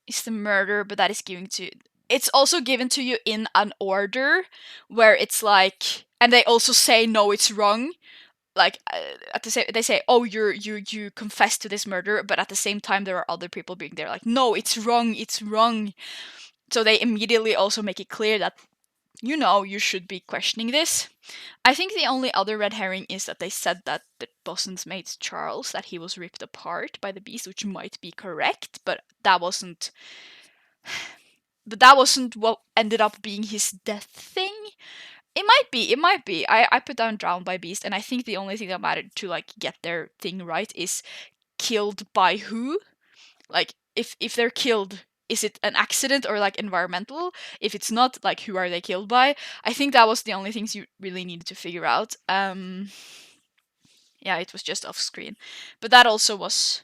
It's the murder, but that is given to. It's also given to you in an order where it's like, and they also say no, it's wrong. Like at the same, they say, oh, you confess to this murder, but at the same time there are other people being there, like, no, it's wrong, it's wrong. So they immediately also make it clear that you should be questioning this. I think the only other red herring is that they said that the Boston's mate Charles, that he was ripped apart by the beast, which might be correct, but that wasn't what ended up being his death thing. It might be. I put down drowned by beast, and I think the only thing that mattered to like get their thing right is killed by who. Like if they're killed, is it an accident or like environmental? If it's not, like, who are they killed by? I think that was the only things you really needed to figure out. Yeah, it was just off screen, but that also was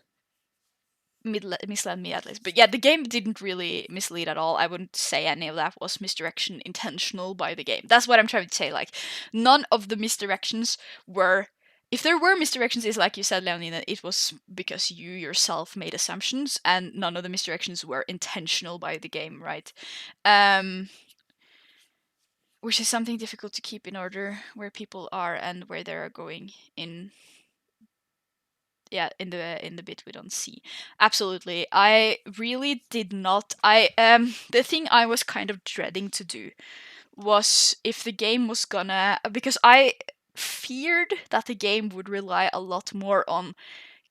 misled me at least. But yeah, the game didn't really mislead at all. I wouldn't say any of that was misdirection intentional by the game. That's what I'm trying to say. Like, none of the misdirections were. If there were misdirections, it's like you said, Leonina, it was because you yourself made assumptions, and none of the misdirections were intentional by the game, right? Which is something difficult to keep in order, where people are and where they are going in. Yeah, in the bit we don't see. Absolutely. I really did not. The thing I was kind of dreading to do was, if the game was gonna, because I feared that the game would rely a lot more on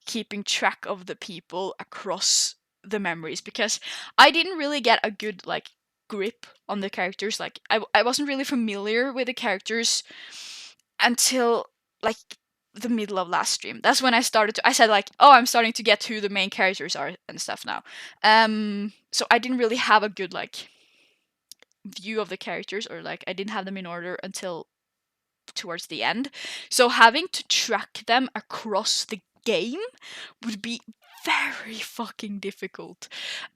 keeping track of the people across the memories, because I didn't really get a good like grip on the characters. Like, I wasn't really familiar with the characters until like the middle of last stream. That's when I said like, oh, I'm starting to get who the main characters are and stuff now. So I didn't really have a good like view of the characters, or like I didn't have them in order until towards the end. So having to track them across the game would be very fucking difficult.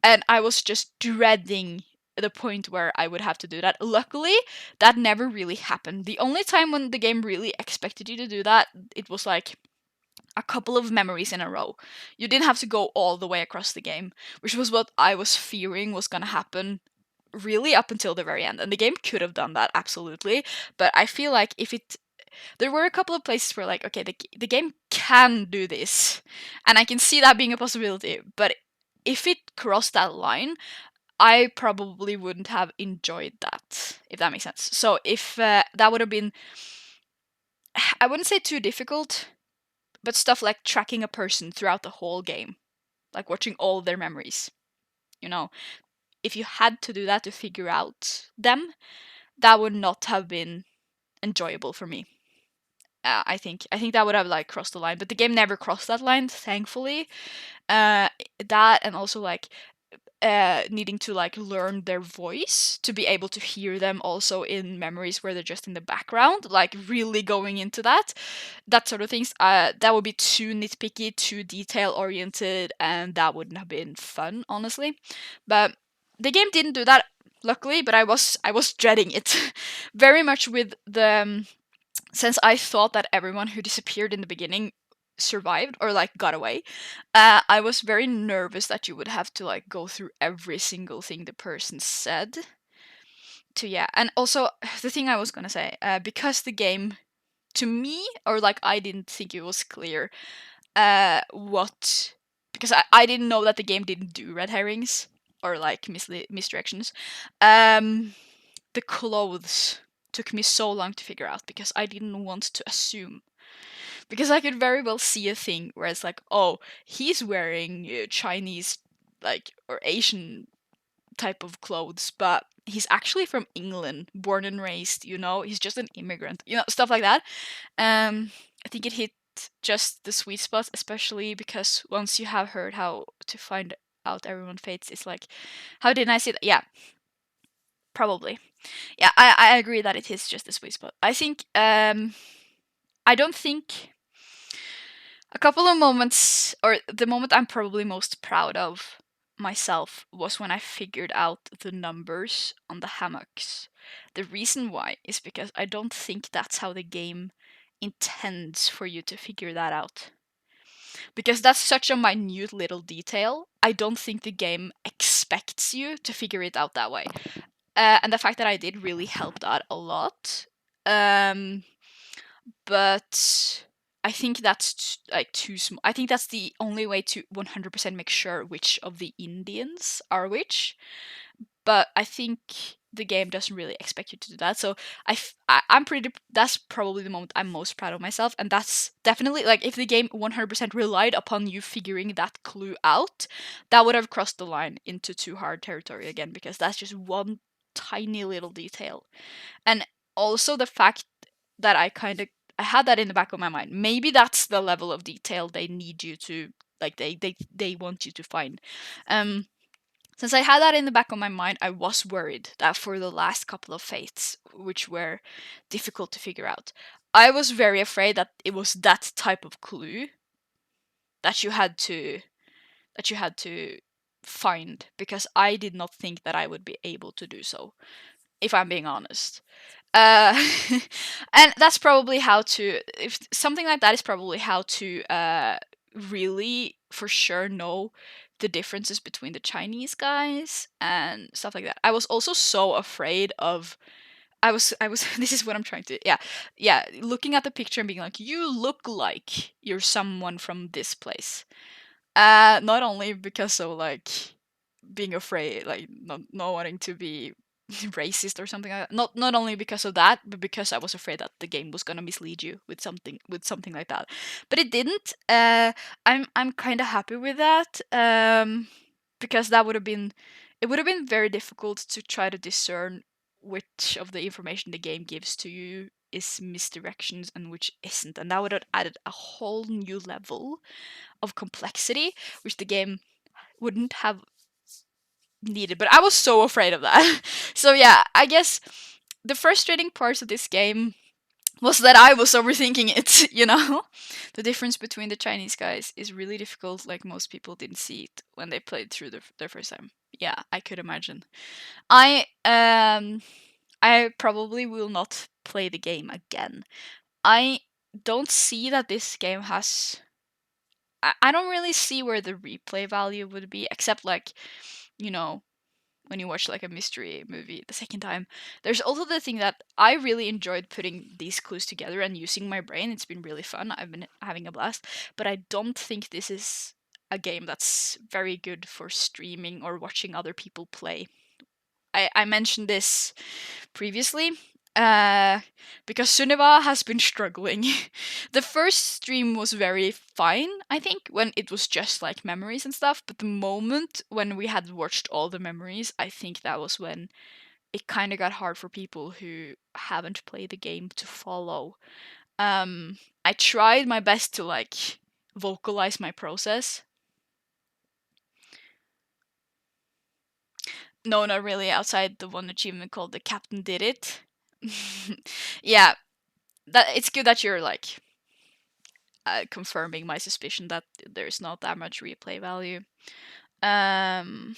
And I was just dreading the point where I would have to do that. Luckily, that never really happened. The only time when the game really expected you to do that, it was like a couple of memories in a row. You didn't have to go all the way across the game, which was what I was fearing was gonna happen really up until the very end. And the game could have done that, absolutely. But I feel like there were a couple of places where, like, okay, the game can do this, and I can see that being a possibility, but if it crossed that line, I probably wouldn't have enjoyed that, if that makes sense. So if that would have been, I wouldn't say too difficult, but stuff like tracking a person throughout the whole game, like watching all their memories, you know, if you had to do that to figure out them, that would not have been enjoyable for me. I think that would have like crossed the line, but the game never crossed that line, thankfully. That, and also like needing to like learn their voice to be able to hear them also in memories where they're just in the background, like really going into that sort of things. That would be too nitpicky, too detail oriented, and that wouldn't have been fun, honestly. But the game didn't do that, luckily. But I was dreading it very much with the since I thought that everyone who disappeared in the beginning survived or like got away, I was very nervous that you would have to like go through every single thing the person said. To yeah, and also the thing I was gonna say, because the game, to me, or like I didn't think it was clear, what, because I didn't know that the game didn't do red herrings or like misdirections. The clothes took me so long to figure out because I didn't want to assume. Because I could very well see a thing where it's like, oh, he's wearing Chinese, like, or Asian type of clothes, but he's actually from England, born and raised, you know, he's just an immigrant, you know, stuff like that. I think it hit just the sweet spot, especially because once you have heard how to find out everyone fates, it's like, how didn't I see that? Yeah, probably. Yeah, I agree that it is just the sweet spot. I think, I don't think a couple of moments, or the moment I'm probably most proud of myself was when I figured out the numbers on the hammocks. The reason why is because I don't think that's how the game intends for you to figure that out. Because that's such a minute little detail, I don't think the game expects you to figure it out that way. And the fact that I did really helped out a lot. But I think that's like too small. I think that's the only way to 100% make sure which of the Indians are which. But I think the game doesn't really expect you to do that. So I'm pretty. That's probably the moment I'm most proud of myself, and that's definitely like if the game 100% relied upon you figuring that clue out, that would have crossed the line into too hard territory again because that's just one tiny little detail, and also the fact that I had that in the back of my mind. Maybe that's the level of detail they need you to like they want you to find. Um since I had that in the back of my mind, I was worried that for the last couple of fates, which were difficult to figure out, I was very afraid that it was that type of clue that you had to find because I did not think that I would be able to do so, if I'm being honest. Uh, and that's probably how to, if something like that is probably how to really for sure know the differences between the Chinese guys and stuff like that. I was also so afraid of, I was this is what I'm trying to, yeah, looking at the picture and being like, you look like you're someone from this place. Not only because of like being afraid, like not wanting to be racist or something like that. Not only because of that, but because I was afraid that the game was gonna mislead you with something like that. But it didn't. I'm kind of happy with that. Because that would have been, it would have been very difficult to try to discern which of the information the game gives to you is misdirections and which isn't, and that would have added a whole new level of complexity, which the game wouldn't have needed. But I was so afraid of that. So yeah, I guess the frustrating parts of this game was that I was overthinking it, you know? The difference between the Chinese guys is really difficult, like most people didn't see it when they played through their first time. Yeah, I could imagine. I probably will not play the game again. I don't see that this game has, I don't really see where the replay value would be, except like, you know, when you watch like a mystery movie the second time. There's also the thing that I really enjoyed putting these clues together and using my brain. It's been really fun. I've been having a blast. But I don't think this is a game that's very good for streaming or watching other people play. I mentioned this previously. Because Sunniva has been struggling. The first stream was very fine, I think, when it was just like memories and stuff. But the moment when we had watched all the memories, I think that was when it kind of got hard for people who haven't played the game to follow. I tried my best to like vocalize my process. No, not really. Outside the one achievement called the Captain Did It. Yeah, that it's good that you're like confirming my suspicion that there's not that much replay value. Um,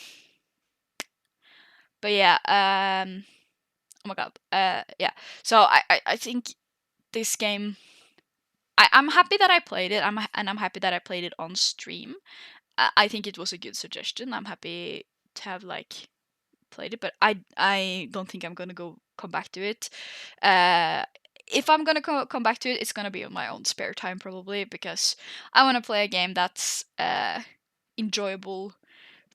but yeah, oh my god, yeah. So I think this game I'm happy that I played it. I'm happy that I played it on stream. I think it was a good suggestion. I'm happy to have like played it, but I don't think I'm gonna come back to it. If I'm gonna come back to it, it's gonna be on my own spare time probably, because I want to play a game that's enjoyable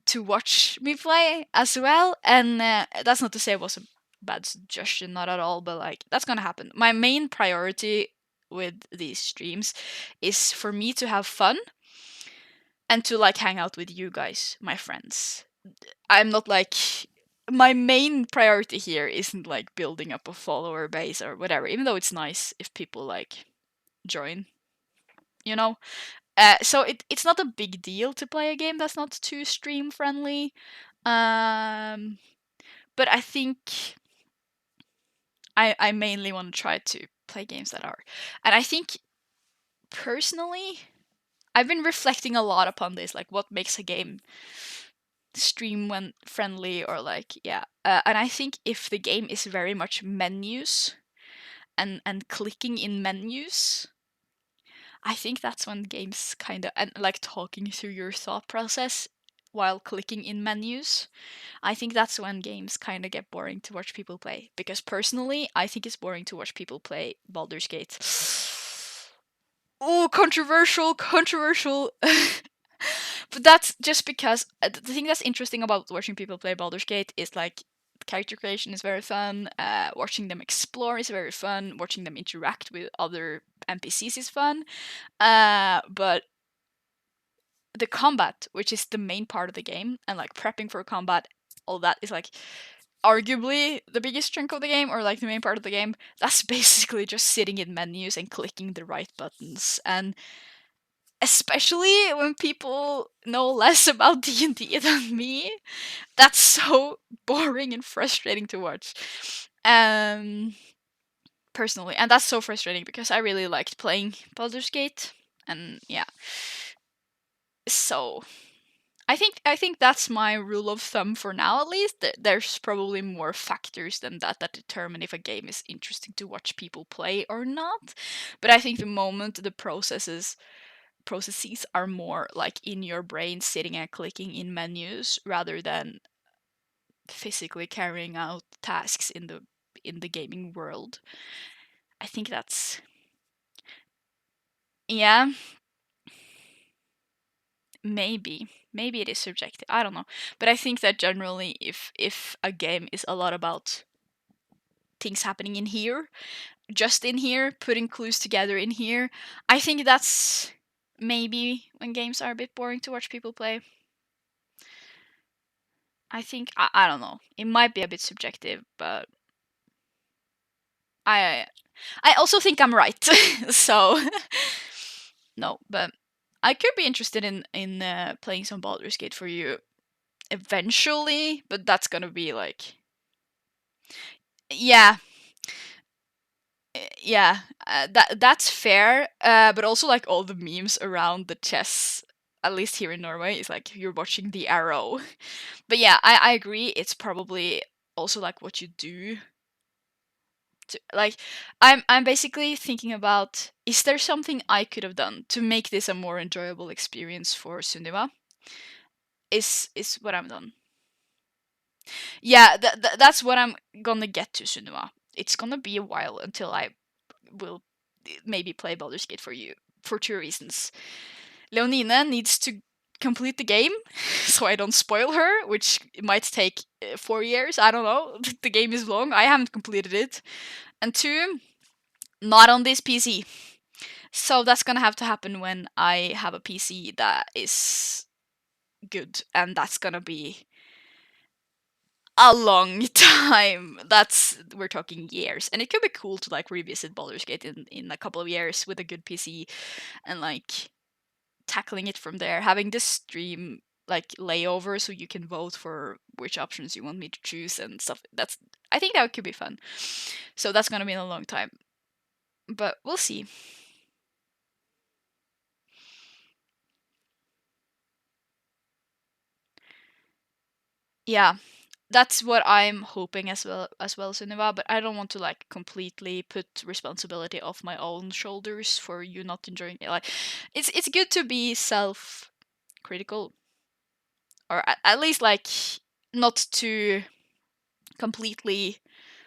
to watch me play as well. And that's not to say it was a bad suggestion, not at all, but like that's gonna happen. My main priority with these streams is for me to have fun and to like hang out with you guys, my friends. I'm not like, my main priority here isn't like building up a follower base or whatever, even though it's nice if people like join, you know. So it's not a big deal to play a game that's not too stream friendly. But I think I mainly want to try to play games that are. And I think personally, I've been reflecting a lot upon this, like what makes a game stream when friendly, or like, yeah. And I think if the game is very much menus and clicking in menus, I think that's when games kind of, and like talking through your thought process while clicking in menus, I think that's when games kind of get boring to watch people play. Because personally, I think it's boring to watch people play Baldur's Gate. Oh, controversial, controversial. But that's just because the thing that's interesting about watching people play Baldur's Gate is like character creation is very fun. Watching them explore is very fun. Watching them interact with other NPCs is fun. But the combat, which is the main part of the game, and like prepping for combat, all that is like arguably the biggest chunk of the game, or like the main part of the game. That's basically just sitting in menus and clicking the right buttons. And especially when people know less about D&D than me, that's so boring and frustrating to watch. Personally, and that's so frustrating because I really liked playing Baldur's Gate, and yeah. So I think that's my rule of thumb for now, at least. There's probably more factors than that that determine if a game is interesting to watch people play or not. But I think the moment the processes are more like in your brain, sitting and clicking in menus rather than physically carrying out tasks in the gaming world. I think that's, yeah, maybe it is subjective. I don't know, but I think that generally, if a game is a lot about things happening in here, just in here, putting clues together in here, I think that's maybe when games are a bit boring to watch people play. I think I don't know. It might be a bit subjective, but I I also think I'm right. So no, but I could be interested in playing some Baldur's Gate for you eventually, but that's gonna be like, yeah, yeah, that's fair. But also like all the memes around the chess, at least here in Norway, is like you're watching the arrow. But yeah, I agree. It's probably also like what you do. Like, I'm basically thinking about, is there something I could have done to make this a more enjoyable experience for Sunniva? Is what I'm done. Yeah, that's what I'm gonna get to, Sunniva. It's gonna be a while until I will maybe play Baldur's Gate for you, for two reasons. Leonine needs to complete the game, so I don't spoil her, which might take 4 years. I don't know. The game is long. I haven't completed it. And two, not on this PC. So that's gonna have to happen when I have a PC that is good, and that's gonna be a long time. We're talking years, and it could be cool to like revisit Baldur's Gate in a couple of years with a good PC, and like tackling it from there, having this stream like layover so you can vote for which options you want me to choose and stuff. I think that could be fun. So that's gonna be in a long time, but we'll see. Yeah, that's what I'm hoping as well, Sunniva. But I don't want to like completely put responsibility off my own shoulders for you not enjoying it. Like, it's good to be self-critical, or at least like not to completely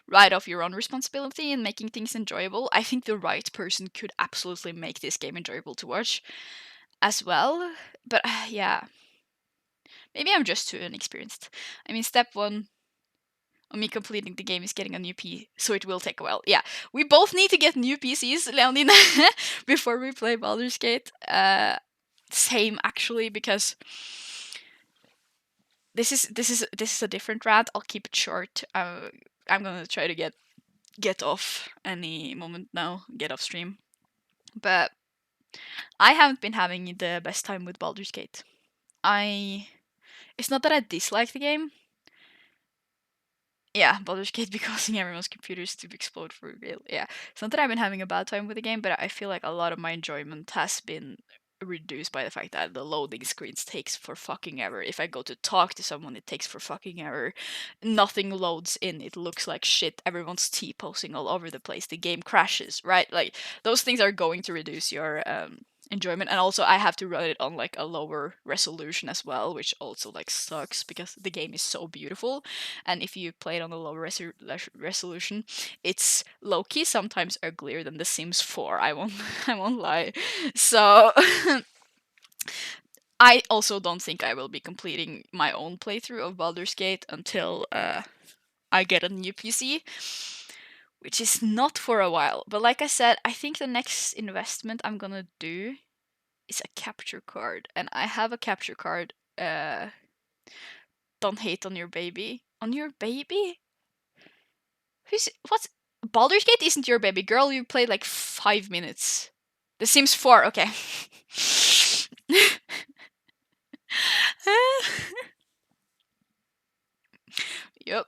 write off your own responsibility in making things enjoyable. I think the right person could absolutely make this game enjoyable to watch as well. But yeah, maybe I'm just too inexperienced. I mean, step one on me completing the game is getting a new PC, so it will take a while. Yeah, we both need to get new PCs, Leonine, before we play Baldur's Gate. Same actually, because this is a different rant. I'll keep it short. I'm gonna try to get off any moment now, get off stream. But I haven't been having the best time with Baldur's Gate. It's not that I dislike the game. Yeah, Baldur's Gate be causing everyone's computers to explode for real. Yeah, it's not that I've been having a bad time with the game, but I feel like a lot of my enjoyment has been reduced by the fact that the loading screens takes for fucking ever. If I go to talk to someone, it takes for fucking ever. Nothing loads in. It looks like shit. Everyone's T-posing all over the place. The game crashes, right? Like, those things are going to reduce your enjoyment. And also I have to run it on like a lower resolution as well, which also like sucks because the game is so beautiful. And if you play it on a lower resolution, it's low-key sometimes uglier than The Sims 4. I won't lie. So I also don't think I will be completing my own playthrough of Baldur's Gate until I get a new PC, which is not for a while. But like I said, I think the next investment I'm gonna do is a capture card, and I have a capture card. Don't hate on your baby. On your baby? What's Baldur's Gate isn't your baby girl. You played like 5 minutes. The Sims 4. Okay. Yep.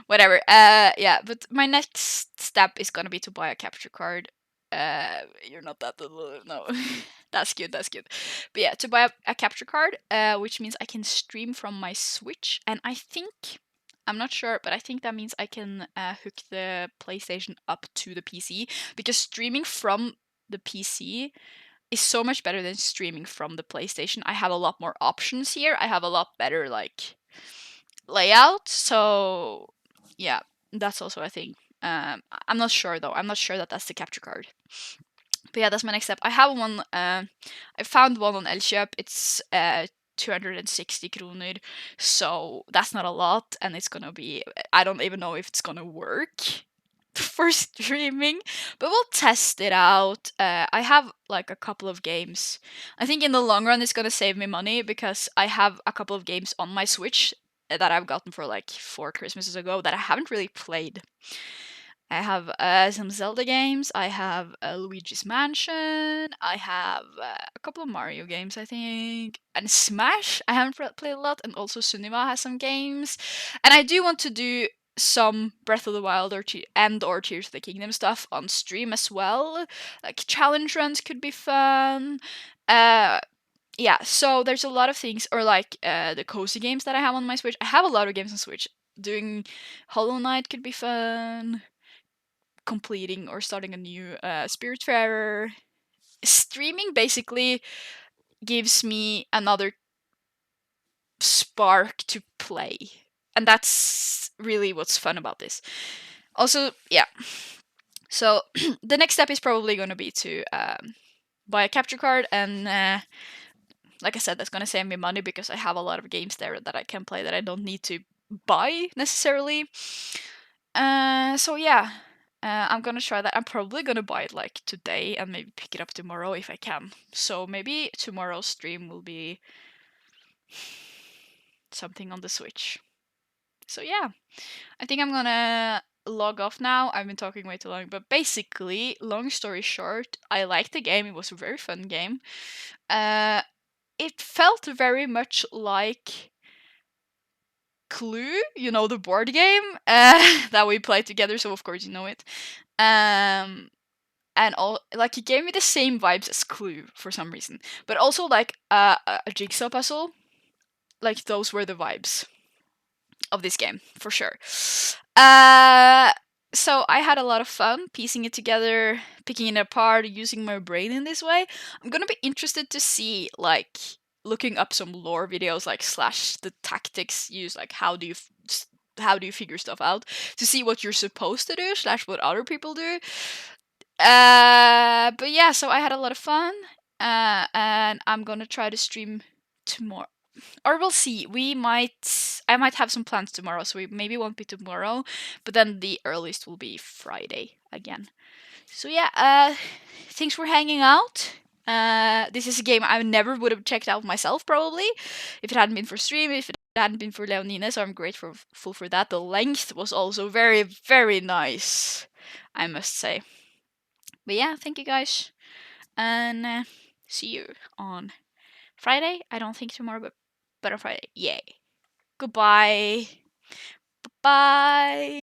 Whatever. Yeah, but my next step is gonna be to buy a capture card. You're not that little. No. That's good. That's good. But yeah, to buy a capture card, which means I can stream from my Switch, and I think I'm not sure, but I think that means I can hook the PlayStation up to the PC, because streaming from the PC is so much better than streaming from the PlayStation. I have a lot more options here. I have a lot better like layout. So yeah, that's also a thing. I'm not sure though. I'm not sure that that's the capture card. But yeah, that's my next step. I have one. I found one on Elkjøp. It's 260 kroner, so that's not a lot, and it's gonna be. I don't even know if it's gonna work for streaming, but we'll test it out. I have like a couple of games. I think in the long run it's gonna save me money, because I have a couple of games on my Switch that I've gotten for like 4 Christmases ago that I haven't really played. I have some Zelda games. I have Luigi's Mansion. I have a couple of Mario games, I think, and Smash. I haven't played a lot, and also Sunniva has some games. And I do want to do some Breath of the Wild or Tears of the Kingdom stuff on stream as well. Like challenge runs could be fun. Yeah, so there's a lot of things, or like the cozy games that I have on my Switch. I have a lot of games on Switch. Doing Hollow Knight could be fun. Completing or starting a new Spiritfarer. Streaming basically gives me another spark to play, and that's really what's fun about this. Also, yeah. So the next step is probably going to be to buy a capture card, and like I said, that's going to save me money because I have a lot of games there that I can play that I don't need to buy necessarily. So yeah, I'm gonna try that. I'm probably gonna buy it like today and maybe pick it up tomorrow if I can. So maybe tomorrow's stream will be something on the Switch. So yeah, I think I'm gonna log off now. I've been talking way too long, but basically, long story short, I liked the game. It was a very fun game. It felt very much like Clue, the board game that we played together. So of course you know it. And all like it gave me the same vibes as Clue for some reason, but also like a jigsaw puzzle. Like those were the vibes. of this game for sure. So I had a lot of fun piecing it together, picking it apart, using my brain in this way. I'm gonna be interested to see, like, looking up some lore videos, like slash the tactics used, like how do you figure stuff out, to see what you're supposed to do slash what other people do. But yeah, so I had a lot of fun, and I'm gonna try to stream tomorrow, or we'll see. I might have some plans tomorrow, so we maybe won't be tomorrow, but then the earliest will be Friday again. So yeah, thanks for hanging out. This is a game I never would have checked out myself, probably, if it hadn't been for stream, if it hadn't been for Leonine, so I'm grateful for that. The length was also very, very nice, I must say. But yeah, thank you guys, and see you on Friday. I don't think tomorrow, but on Friday. Yay. Goodbye. Bye.